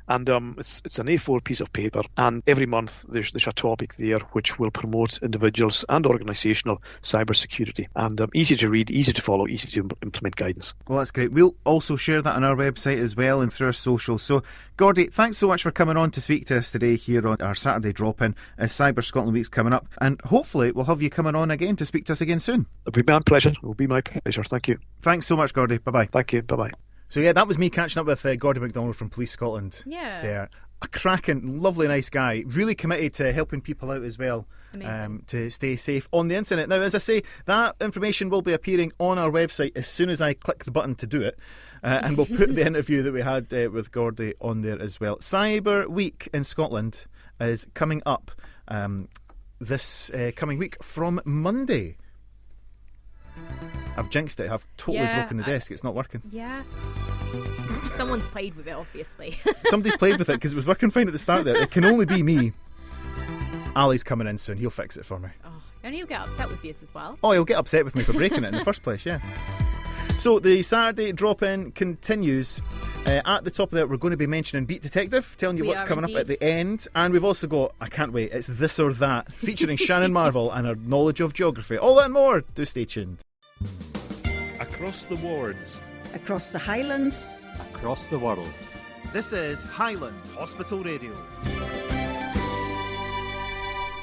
And it's an A4 piece of paper, and every month there's a topic there which will promote individuals and organisational cybersecurity, and easy to read, easy to follow, easy to implement guidance. Well, that's great. We'll also share that on our website as well and through our socials. So, Gordy, thanks so much for coming on to speak to us today here on our Saturday drop-in as Cyber Scotland Week's coming up, and hopefully we'll have you coming on again to speak to us again soon. It'll be my pleasure. It will be my pleasure. Thank you. Thanks so much, Gordy. Bye-bye. Thank you. Bye-bye. So yeah, that was me catching up with Gordy MacDonald from Police Scotland. Yeah. There. A cracking, lovely, nice guy. Really committed to helping people out as well. To stay safe on the internet. Now, as I say, that information will be appearing on our website as soon as I click the button to do it. And we'll put the interview that we had with Gordy on there as well. Cyber Week in Scotland is coming up this coming week from Monday. I've jinxed it. I've totally broken the desk. It's not working. Yeah. Someone's played with it, obviously. Somebody's played with it because it was working fine at the start there. It can only be me. Ali's coming in soon. He'll fix it for me. Oh, and he'll get upset with you as well. Oh, he'll get upset with me for breaking it in the first place, yeah. So the Saturday drop-in continues. At the top of there, we're going to be mentioning Beat Detective, telling you what's coming up at the end. And we've also got, I can't wait, it's This or That, featuring Shannon Marvel and her knowledge of geography. All that and more. Do stay tuned. Across the wards. Across the Highlands. Across the world. This is Highland Hospital Radio.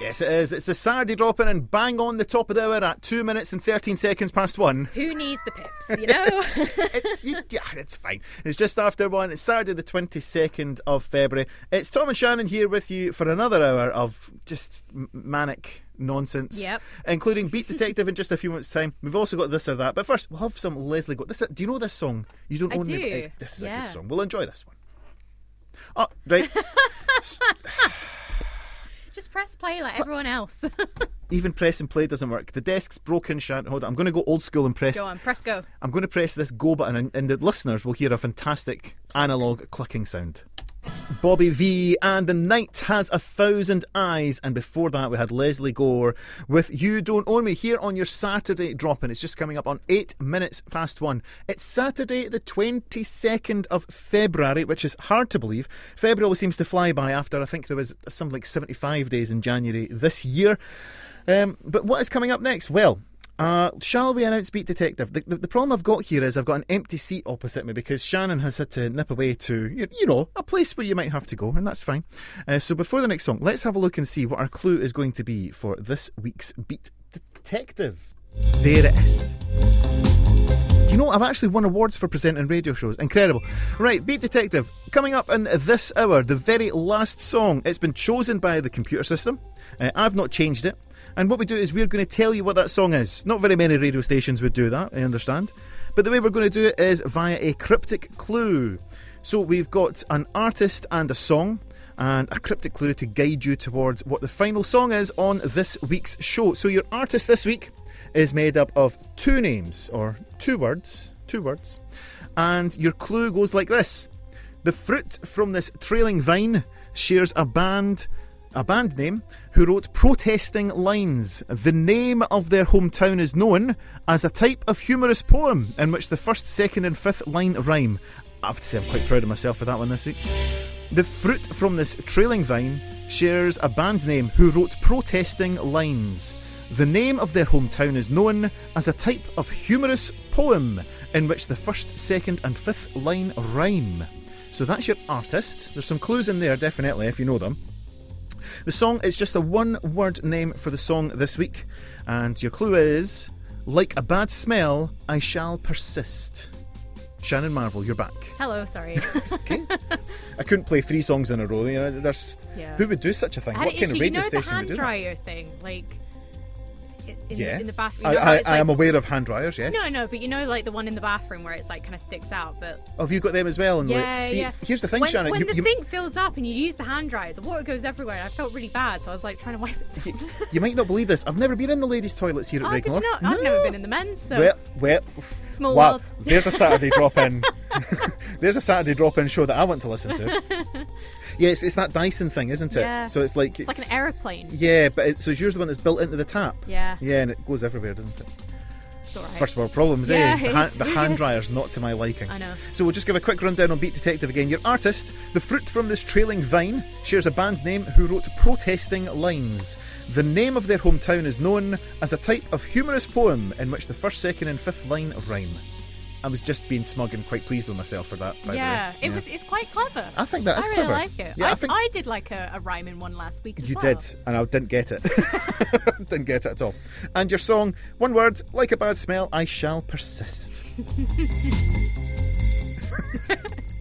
Yes, it is. It's the Saturday drop-in and bang on the top of the hour at 2 minutes and 13 seconds past 1. Who needs the pips, It's fine. It's just after 1. It's Saturday the 22nd of February. It's Tom and Shannon here with you for another hour of just manic nonsense, including Beat Detective in just a few minutes' time. We've also got This or That, but first we'll have some Leslie Go. Do you know this song? You don't own me. This is a good song. We'll enjoy this one. Oh, right. Just press play like everyone else. Even press and play doesn't work. The desk's broken, Shannon. Hold on, I'm going to go old school and press. Go on, press go. I'm going to press this go button, and the listeners will hear a fantastic analogue clicking sound. It's Bobby V and The Night Has 1,000 Eyes, and before that we had Leslie Gore with You Don't Own Me here on your Saturday drop-in. It's just coming up on 8 minutes past 1. It's Saturday the 22nd of February, which is hard to believe. February always seems to fly by after I think there was something like 75 days in January this year. But what is coming up next? Well, Shall we announce Beat Detective? The problem I've got here is I've got an empty seat opposite me because Shannon has had to nip away to, a place where you might have to go, and that's fine. So before the next song, let's have a look and see what our clue is going to be for this week's Beat Detective. There it is. Do you know, I've actually won awards for presenting radio shows. Incredible. Right, Beat Detective. Coming up in this hour, the very last song. It's been chosen by the computer system. I've not changed it. And what we do is we're going to tell you what that song is. Not very many radio stations would do that, I understand. But the way we're going to do it is via a cryptic clue. So we've got an artist and a song, and a cryptic clue to guide you towards what the final song is on this week's show. So your artist this week is made up of two names, or two words, and your clue goes like this. The fruit from this trailing vine shares a band name who wrote protesting lines. The name of their hometown is known as a type of humorous poem in which the first, second and fifth line rhyme. I have to say I'm quite proud of myself for that one this week. The fruit from this trailing vine shares a band name who wrote protesting lines. The name of their hometown is known as a type of humorous poem in which the first, second and fifth line rhyme. So that's your artist. There's some clues in there, definitely, if you know them. The song is just a one-word name for the song this week. And your clue is, like a bad smell, I shall persist. Shannon Marvel, you're back. Hello, sorry. It's okay. I couldn't play 3 songs in a row. Who would do such a thing? What kind of radio station would do that? The hand dryer thing, like... in the bathroom. I am aware of hand dryers, yes. No, but like the one in the bathroom where it's like kind of sticks out. But oh, have you got them as well? And here's the thing, Shannon. When the sink fills up and you use the hand dryer, the water goes everywhere. I felt really bad, so I was like trying to wipe it down. You might not believe this. I've never been in the ladies' toilets here at Regmore. Did you not? I've never been in the men's. So. Well, small world. There's a Saturday drop-in. There's a Saturday drop-in show that I want to listen to. Yeah, it's that Dyson thing, isn't it? Yeah. So it's like an aeroplane. Yeah, but so it's yours the one that's built into the tap. Yeah. Yeah, and it goes everywhere, doesn't it? It's all right. First world problems, yeah, The hand dryer's not to my liking. I know. So we'll just give a quick rundown on Beat Detective again. Your artist, the fruit from this trailing vine, shares a band name who wrote protesting lines. The name of their hometown is known as a type of humorous poem in which the first, second and fifth line rhyme. I was just being smug and quite pleased with myself for that, by the way. It's quite clever. I think that is really clever. I like it. Yeah, I did like a rhyme in one last week as You well. did, and I didn't get it. Didn't get it at all. And your song, one word, like a bad smell, I shall persist.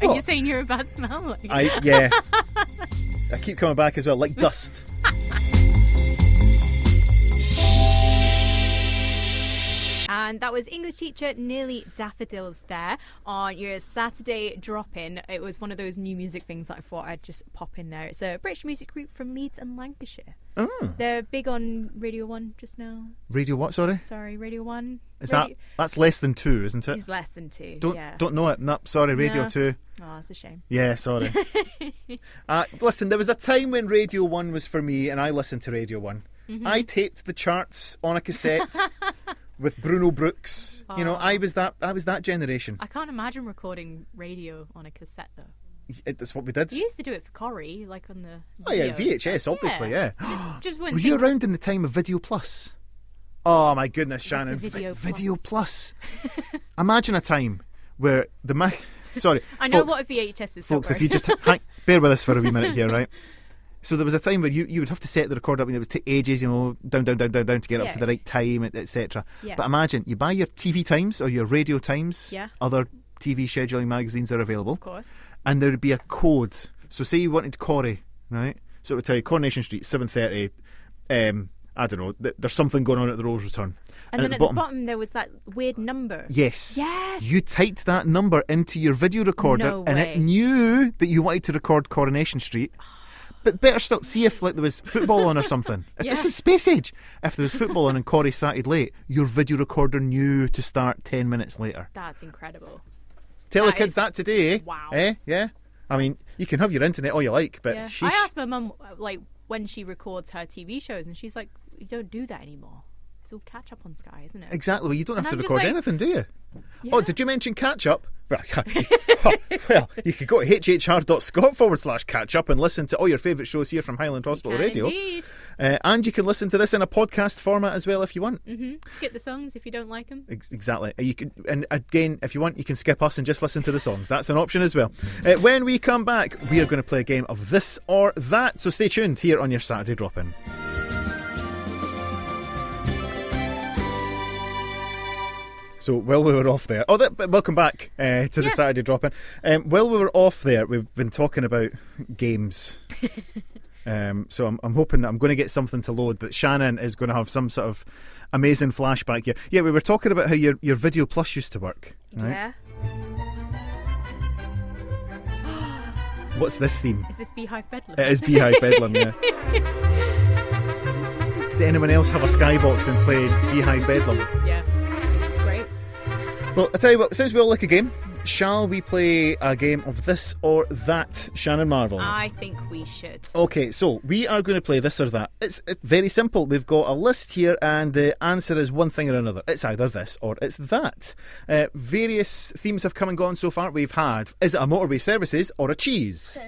Are you saying you're a bad smell? Yeah. I keep coming back as well, like dust. And that was English teacher Nearly Daffodils there on your Saturday drop-in. It was one of those new music things that I thought I'd just pop in there. It's a British music group from Leeds and Lancashire. Oh. They're big on Radio 1 just now. Radio what, sorry? Sorry, Radio 1. That's less than 2, isn't it? It's less than 2, Don't know it. No, sorry, Radio 2. Oh, that's a shame. Yeah, sorry. Listen, there was a time when Radio 1 was for me and I listened to Radio 1. Mm-hmm. I taped the charts on a cassette. With Bruno Brooks, I was that generation. I can't imagine recording radio on a cassette though. That's what we did. You used to do it for Corrie, like on the. Oh yeah, VHS, obviously, yeah. Just were you around in the time of Videoplus? Oh my goodness, Shannon, Videoplus. Imagine a time where sorry, I know what a VHS is, folks. If you just bear with us for a wee minute here, right? So there was a time where you would have to set the record up and it would take ages, down to get up to the right time, etc. Yeah. But imagine, you buy your TV Times or your Radio Times, other TV scheduling magazines are available. Of course. And there would be a code. So say you wanted Corrie, right? So it would tell you Coronation Street, 7:30, I don't know, there's something going on at the Rolls Return. And then at the bottom there was that weird number. Yes. You typed that number into your video recorder and it knew that you wanted to record Coronation Street. But better still, see if there was football on or something. This is Space Age. If there was football on and Corrie started late, your video recorder knew to start 10 minutes later. That's incredible. Tell the kids that today, eh? Wow. Yeah. I mean, you can have your internet all you like, but I asked my mum when she records her TV shows, and she's like, "You don't do that anymore. It's all catch up on Sky, isn't it? Exactly. Well, you don't have And to I'm just record like- anything, do you? Yeah. Oh, did you mention catch up? Well, you could go to hhr.scot/catch up and listen to all your favourite shows here from Highland Hospital Can Radio. Indeed. And you can listen to this in a podcast format as well if you want. Skip the songs if you don't like them. Exactly. You can, and again, if you want, you can skip us and just listen to the songs. That's an option as well. When we come back, we are going to play a game of this or that. So stay tuned here on your Saturday Drop-In. So while we were off there, welcome back to the Saturday Drop-In. While we were off there, we've been talking about games. So I'm hoping that I'm going to get something to load, that Shannon is going to have some sort of amazing flashback here. Yeah, we were talking about how your Video Plus used to work. Right? Yeah. What's this theme? Is this Beehive Bedlam? It is Beehive Bedlam, yeah. Did anyone else have a Skybox and played Beehive Bedlam? Yeah. It's great. Well, I tell you what, since we all like a game, shall we play a game of this or that, Shannon Marvel? I think we should. Okay, so we are going to play this or that. It's very simple. We've got a list here, and the answer is one thing or another. It's either this or it's that. Various themes have come and gone so far. We've had, is it a motorway services or a cheese?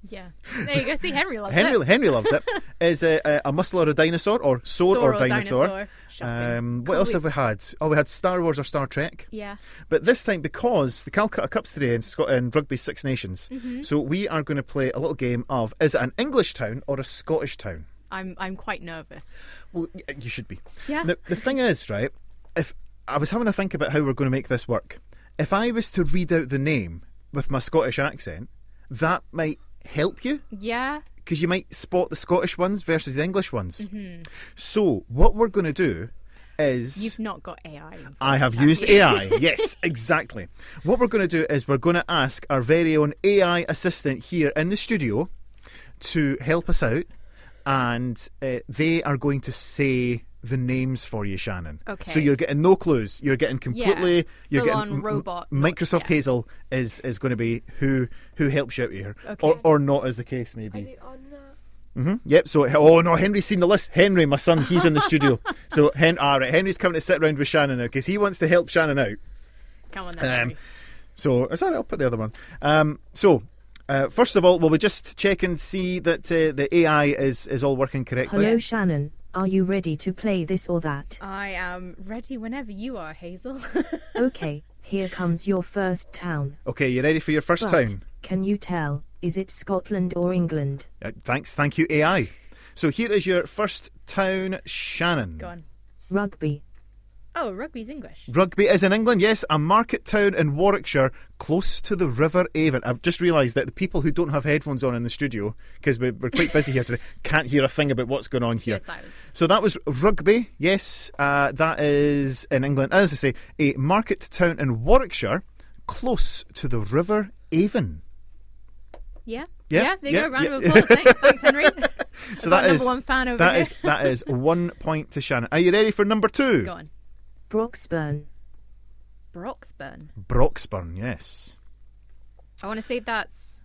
Yeah. There you go. See, Henry loves it. Henry loves it. Is it a muscle or a dinosaur, or sword or dinosaur? Shocking. What else have we had? Oh, we had Star Wars or Star Trek. Yeah. But this time, because the Calcutta Cup's today in Rugby's Six Nations, so we are going to play a little game of, is it an English town or a Scottish town? I'm quite nervous. Well, you should be. Yeah. Now, the thing is, right, if I was having a think about how we're going to make this work, if I was to read out the name with my Scottish accent, that might help you. Yeah. Because you might spot the Scottish ones versus the English ones. So what we're going to do is... You've not got AI. I have used AI. Yes, exactly. What we're going to do is we're going to ask our very own AI assistant here in the studio to help us out, and they are going to say the names for you, Shannon. Okay. So you're getting no clues. You're getting completely... You're full getting on robot. Microsoft Hazel is going to be who helps you out here. Okay. Or not, as the case may be. Yep, so, oh no, Henry's seen the list. Henry, my son, he's in the studio. So, right, Henry's coming to sit round with Shannon now because he wants to help Shannon out. Come on then, Henry. So, it's alright, I'll put the other one. First of all, will we just check and see that the AI is all working correctly? Hello, Shannon. Are you ready to play this or that? I am ready whenever you are, Hazel. Okay, here comes your first town. Okay, you ready for your first But town? can you tell, is it Scotland or England? Thank you, AI. So here is your first town, Shannon. Go on. Rugby. Oh, rugby's English. Rugby is in England, yes. A market town in Warwickshire, close to the River Avon. I've just realised that the people who don't have headphones on in the studio, because we're quite busy here today, can't hear a thing about what's going on here. Yeah, silence. So that was rugby, yes. That is in England. As I say, a market town in Warwickshire, close to the River Avon. Yeah. Yeah, There you yeah, go. Round of yeah. applause. Thanks, Henry. So I've got that is number one fan over here. that is 1 point to Shannon. Are you ready for number 2? Go on. Broxburn. Broxburn. Broxburn, yes. I want to say that's...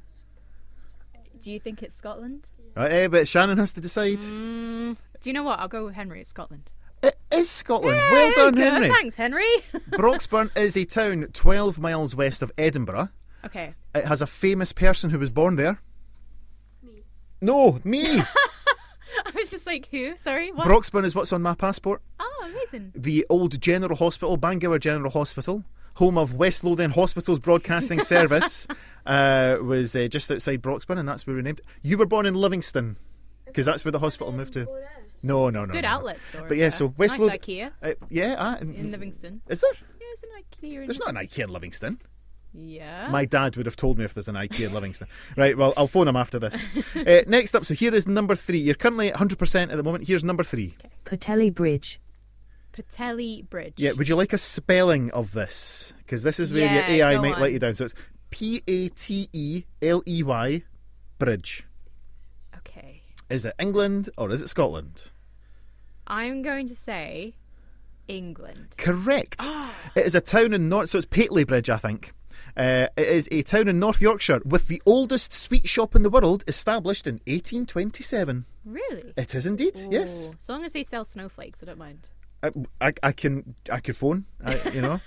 Do you think it's Scotland? But Shannon has to decide. Do you know what? I'll go with Henry. It's Scotland. It is Scotland. Yeah, Well done, there you go. Henry. Thanks, Henry. Broxburn is a town 12 miles west of Edinburgh. Okay. It has a famous person who was born there. Me. No, me. I was just like, who? Sorry, what? Broxburn is what's on my passport. Oh, amazing. The old General Hospital, Bangor General Hospital, home of West Lothian Hospital's broadcasting service, was just outside Broxburn, and that's where we named it. You were born in Livingston, because that's where the hospital moved to. No. Good outlet store. But yeah, so West Lothian. IKEA in Livingston. Is there? Yeah, there's an IKEA in There's not an IKEA in Livingston. Yeah. My dad would have told me if there's an IKEA in Livingston. Right, well, I'll phone him after this. Next up, so here is number 3. You're currently at 100% at the moment. Here's number 3. Okay. Patelli Bridge. Patelli Bridge. Yeah, would you like a spelling of this? Because this is where Yeah, your AI go might on. let you down. So it's P-A-T-E-L-E-Y Bridge. Okay. Is it England or is it Scotland? I'm going to say England. Correct. It is a town in North... So it's Pateley Bridge, I think. It is a town in North Yorkshire with the oldest sweet shop in the world, established in 1827. Really? It is indeed, Ooh. yes. As long as they sell snowflakes, I don't mind. I could phone, you know.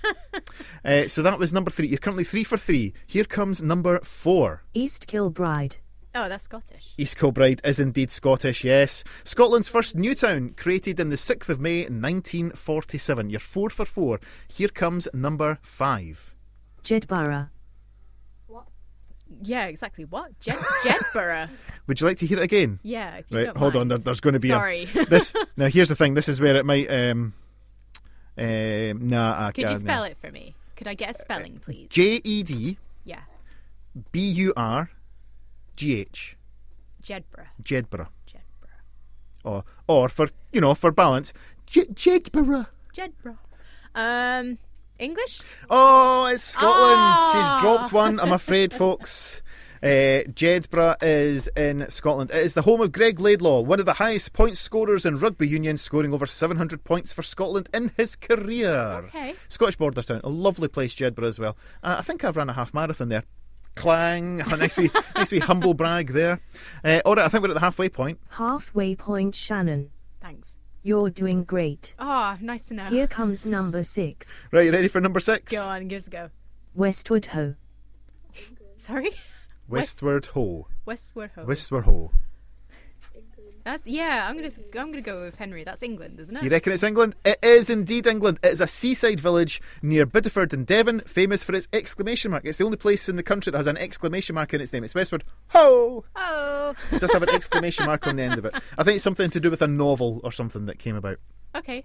So that was number 3. You're currently 3 for 3. Here comes number 4. East Kilbride. Oh, that's Scottish. East Kilbride is indeed Scottish, yes. Scotland's first new town, created on the 6th of May 1947. You're 4 for 4. Here comes number 5. Jedburgh. Yeah, exactly. What? Jedburgh. Would you like to hear it again? Yeah. If you Right, don't hold on. mind. There's going to be Sorry. this. Now, here's the thing. This is where it might. I Could you can't. spell it for me? Could I get a spelling, please? JEDBURGH. Yeah. Jedburgh. Jedburgh. Jedburgh. Or for balance, Jedburgh. Jedburgh. English? Oh, it's Scotland. Ah! She's dropped one, I'm afraid, folks. Jedburgh is in Scotland. It is the home of Greg Laidlaw, one of the highest point scorers in rugby union, scoring over 700 points for Scotland in his career. Okay. Scottish border town, a lovely place, Jedburgh as well. I think I've run a half marathon there. Clang, nice wee humble brag there. All right, I think we're at the halfway point. Halfway point, Shannon. Thanks. You're doing great. Oh, nice to know. Here comes number 6. Right, you ready for number 6? Go on, give us a go. Westward Ho. Sorry? Westward Ho. Westward Ho. Westward Ho. I'm gonna go with Henry. That's England, isn't it? You reckon it's England? It is indeed England. It is a seaside village near Bideford in Devon, famous for its exclamation mark. It's the only place in the country that has an exclamation mark in its name. It's Westward Ho! Oh. It does have an exclamation mark on the end of it. I think it's something to do with a novel or something that came about. Okay.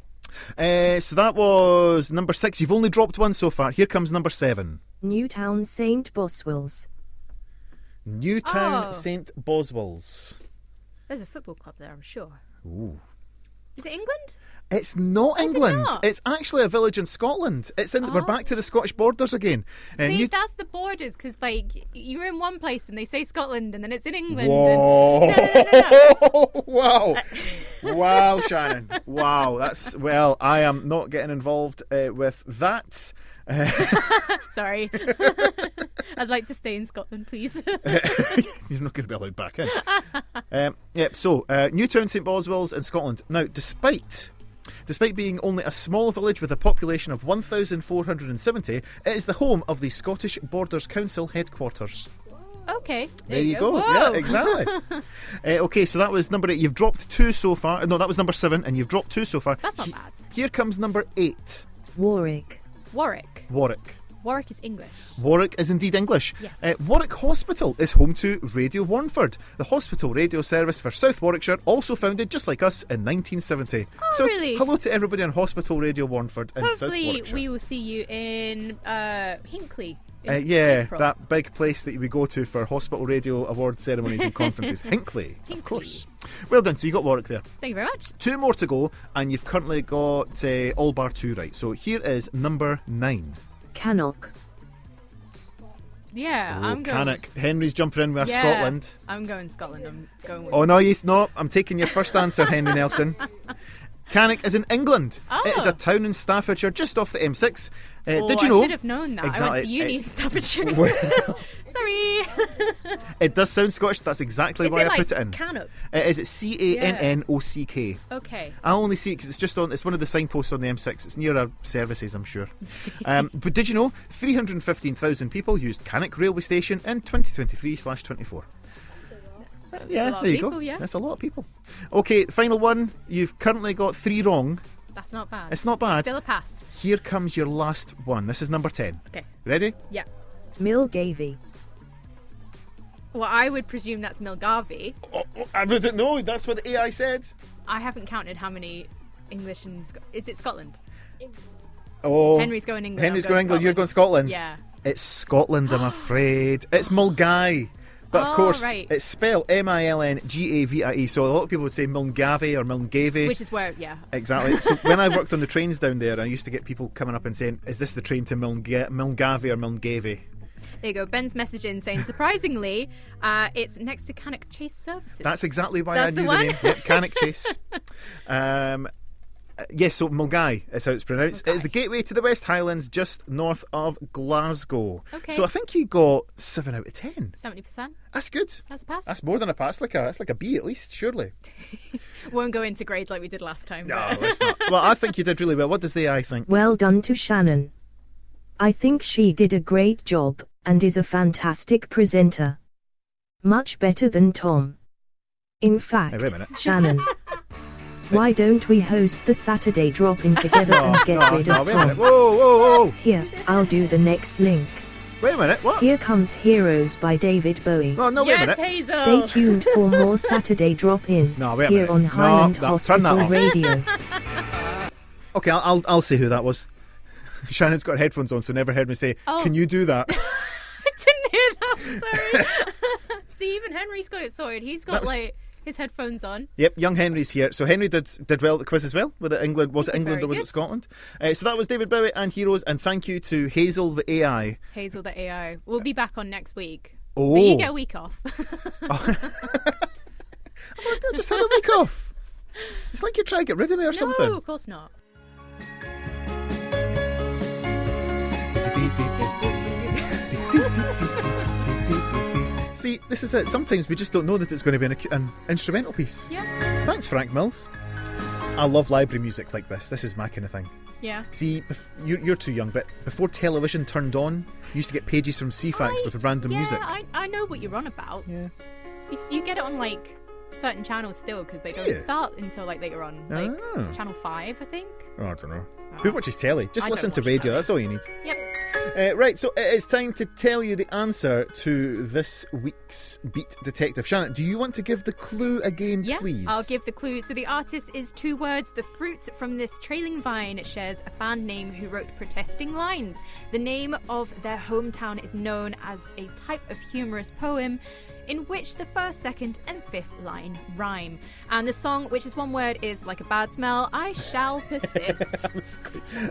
So that was number 6. You've only dropped one so far. Here comes number 7. Newtown St. Boswells. Newtown Oh. St. Boswells. There's a football club there, I'm sure. Ooh. Is it England? It's not Is it England. not? It's actually a village in Scotland. It's in. We're back to the Scottish borders again. See, that's the borders, because like you're in one place and they say Scotland and then it's in England. Whoa! No. Wow! Wow, Shannon! Wow, I am not getting involved with that. Sorry. I'd like to stay in Scotland, please. You're not going to be allowed back in. So Newtown St Boswells in Scotland. Now, despite being only a small village with a population of 1,470, it is the home of the Scottish Borders Council headquarters. Okay. There you go. Whoa. Yeah, exactly. Okay, so that was number 8. You've dropped 2 so far. No, that was number 7, and you've dropped 2 so far. That's not bad. Here comes number 8. Warwick. Warwick. Warwick is English. Warwick is indeed English. Yes. Warwick Hospital is home to Radio Warnford, the hospital radio service for South Warwickshire, also founded just like us in 1970. Oh, so really? Hello to everybody on Hospital Radio Warnford in South Hopefully Warwickshire. we will see you in Hinckley. in Yeah, April. that big place that we go to for Hospital Radio Award ceremonies and conferences. Hinckley, of course. Well done, so you got Warwick there. Thank you very much. 2 more to go, and you've currently got all bar 2 right. So here is number 9. Cannock. Yeah, Oh, I'm going. Cannock. Henry's jumping in with Yeah, Scotland. I'm going Scotland. I'm going with Oh, no, no, I'm taking your first answer, Henry Nelson. Cannock is in England. Oh. It is a town in Staffordshire just off the M6. Oh, Did you know? I should have known that. I Exactly, went to uni in it's- Staffordshire. Well, Sorry. it does sound Scottish. That's exactly Is why it I like put it in. Cannock? Is it Cannock? Okay. I only see it because it's just on. It's one of the signposts on the M6. It's near our services, I'm sure. But did you know 315,000 people used Cannock railway station in 2023/24? Yeah, a lot of there you people, go. yeah. That's a lot of people. Okay, final one. You've currently got 3 wrong. That's not bad. It's not bad. Still a pass. Here comes your last one. This is number 10. Okay. Ready? Yeah. Milgavie. Well, I would presume that's Milgarvey. I didn't know. That's what the AI said. I haven't counted how many English and is it Scotland? Oh, Henry's going England. Henry's I'm going England. You're going Scotland. Yeah. It's Scotland, I'm afraid. It's Mulgai. But of Oh, course, right. it's spelled Milngavie. So a lot of people would say Milngavie or Milngavie. Which is where, yeah. Exactly. So when I worked on the trains down there, I used to get people coming up and saying, "Is this the train to Milngavie or Milngavie?" There you go. Ben's message in saying, surprisingly, it's next to Cannock Chase Services. That's exactly why That's I the knew the one? name. Yep, Cannock Chase. Yes, so Mulgai is how it's pronounced. Mulgai. It is the gateway to the West Highlands, just north of Glasgow. Okay. So I think you got 7 out of 10. 70%. That's good. That's a pass. That's more than a pass. That's like a B at least, surely. Won't go into grades like we did last time. No, but- it's not. Well, I think you did really well. What does the AI think? Well done to Shannon. I think she did a great job, and is a fantastic presenter. Much better than Tom. In fact, Hey, wait a minute. Shannon, why don't we host the Saturday drop-in together and get rid of wait a minute. Tom? Whoa. Here, I'll do the next link. Wait a minute. What? Here comes Heroes by David Bowie. Oh, no, wait a Yes, minute. Hazel. Stay tuned for more Saturday drop-in No, wait a here minute. on No, Highland turn that Hospital off. Radio. Okay, I'll say who that was. Shannon's got headphones on, so never heard me say, Oh. can you do that? I didn't hear that. Sorry. See, even Henry's got it sorted. He's got That was- like his headphones on. Yep, young Henry's here. So Henry did well at the quiz as well. Was it England did or very was good. it Scotland? So that was David Bowie and Heroes, and thank you to Hazel the AI. Hazel the AI. We'll be back on next week. Oh. So you get a week off. I just had a week off. It's like you're trying to get rid of me or No, something. of course not. See, this is it. Sometimes we just don't know that it's going to be an instrumental piece. Yeah. Thanks, Frank Mills. I love library music like this. This is my kind of thing. Yeah. See, you're too young, but before television turned on, you used to get pages from CFAX with random music. I know what you're on about. Yeah. You get it on like certain channels still because they Do don't you? start until like later on, like Oh. channel 5, I think. Oh, I don't know. Oh. Who watches telly? Just I listen don't to watch radio. telly. That's all you need. Yep. Right, so it is time to tell you the answer to this week's Beat Detective. Shannon, do you want to give the clue again, Yeah, please? I'll give the clue. So the artist is 2 words. The fruit from this trailing vine shares a band name who wrote protesting lines. The name of their hometown is known as a type of humorous poem in which the first, second, and fifth line rhyme. And the song, which is 1 word, is Like a Bad Smell, I Shall Persist.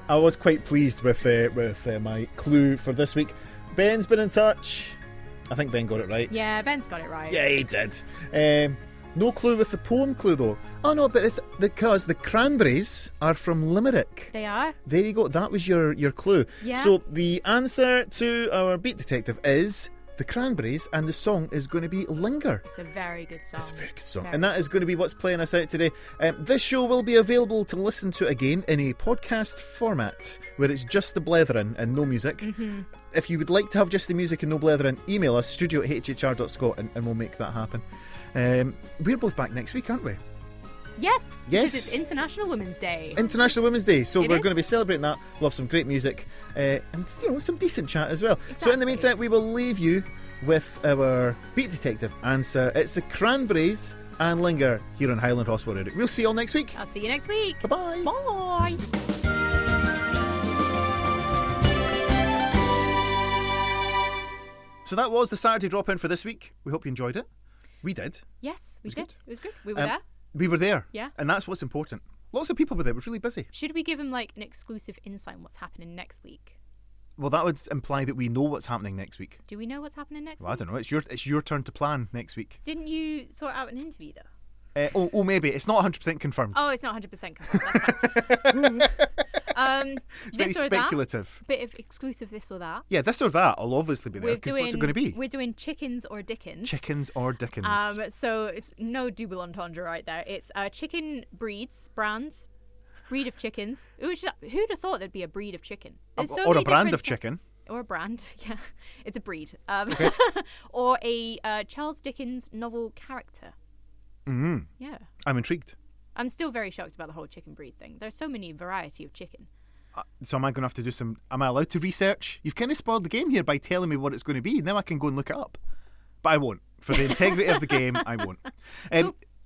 I was quite pleased with my clue for this week. Ben's been in touch. I think Ben got it right. Yeah, Ben's got it right. Yeah, he did. No clue with the poem clue though. Oh no, but it's because the Cranberries are from Limerick. They are. There you go. That was your clue. Yeah. So the answer to our Beat Detective is the Cranberries, and the song is going to be Linger. It's a very good song. It's a very good song. Very And that is going to be what's playing us out today. This show will be available to listen to again in a podcast format where it's just the blethering and no music. Mm-hmm. If you would like to have just the music and no blethering, email us studio@hhr.scot and we'll make that happen. We're both back next week, aren't we? Yes. Yes. Because it's International Women's Day. International Women's Day, so It we're is. going to be celebrating that. We'll have some great music and some decent chat as well. So in the Exactly. meantime, we will leave you with our Beat Detective answer. It's the Cranberries and Linger here on Highland Hospital Radio. We'll see you all next week. I'll see you next week. Bye-bye. Bye. So that was the Saturday drop-in for this week. We hope you enjoyed it. We did. Yes, we was did. good. It was good. We were Um, there. We were there. Yeah. And that's what's important. Lots of people were there. It was really busy. Should we give him like an exclusive insight on what's happening next week? Well, that would imply that we know what's happening next week. Do we know what's happening next Well, I week? don't know. It's your turn to plan next week. Didn't you sort out an interview though? Maybe. It's not 100% confirmed. Oh, it's not 100% confirmed. That's fine. It's very this or speculative. that. Bit of exclusive this or that. Yeah, this or that will obviously be there. We're Because doing. what's it going to be? We're doing chickens or Dickens. Chickens or Dickens? So it's no double entendre right there. It's chicken breeds, brands, breed of chickens. Who'd have thought there'd be a breed of chicken? There's so or a many brand different of chicken. Or a brand, yeah. It's a breed. Okay. Or a Charles Dickens novel character. Mm. Yeah. I'm intrigued. I'm still very shocked about the whole chicken breed thing. There's so many variety of chicken. So am I going to have to do some... Am I allowed to research? You've kind of spoiled the game here by telling me what it's going to be. Now I can go and look it up. But I won't. For the integrity of the game, I won't.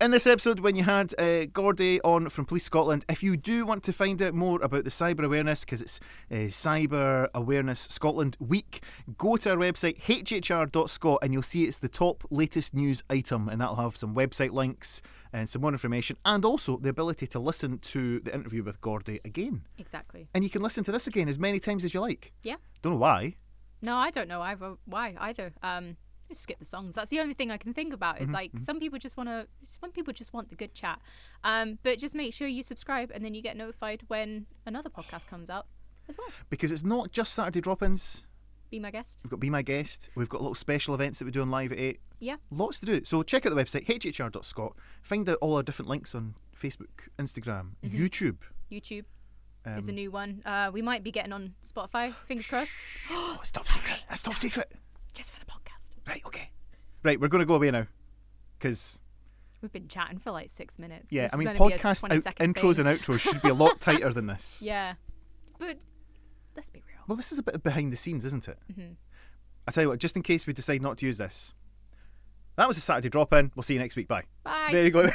In this episode, when you had Gordy on from Police Scotland, if you do want to find out more about the cyber awareness, because it's Cyber Awareness Scotland Week, go to our website, hhr.scot, and you'll see it's the top latest news item, and that'll have some website links and some more information, and also the ability to listen to the interview with Gordy again. Exactly. And you can listen to this again as many times as you like. Yeah. Don't know why. No, I don't know why either. just skip the songs. That's the only thing I can think about. Is like some people just want the good chat. But just make sure you subscribe, and then you get notified when another podcast comes out as well. Because it's not just Saturday drop-ins. Be my guest. We've got Be My Guest. We've got little special events that we're doing live at 8. Yeah. Lots to do. So check out the website, hhr.scot. Find out all our different links on Facebook, Instagram, YouTube. YouTube is a new one. We might be getting on Spotify. Fingers crossed. Oh, it's top secret. That's top secret. Just for the podcast. Right, okay. Right, we're going to go away now. Because... we've been chatting for like 6 minutes. yeah, This I is mean, gonna be a podcast 20-second intros thing. and outros should be a lot tighter than this. Yeah. But let's be real. Well, this is a bit of behind the scenes, isn't it? I tell you what, just in case we decide not to use this, that was a Saturday drop-in. We'll see you next week. Bye. Bye. There you go.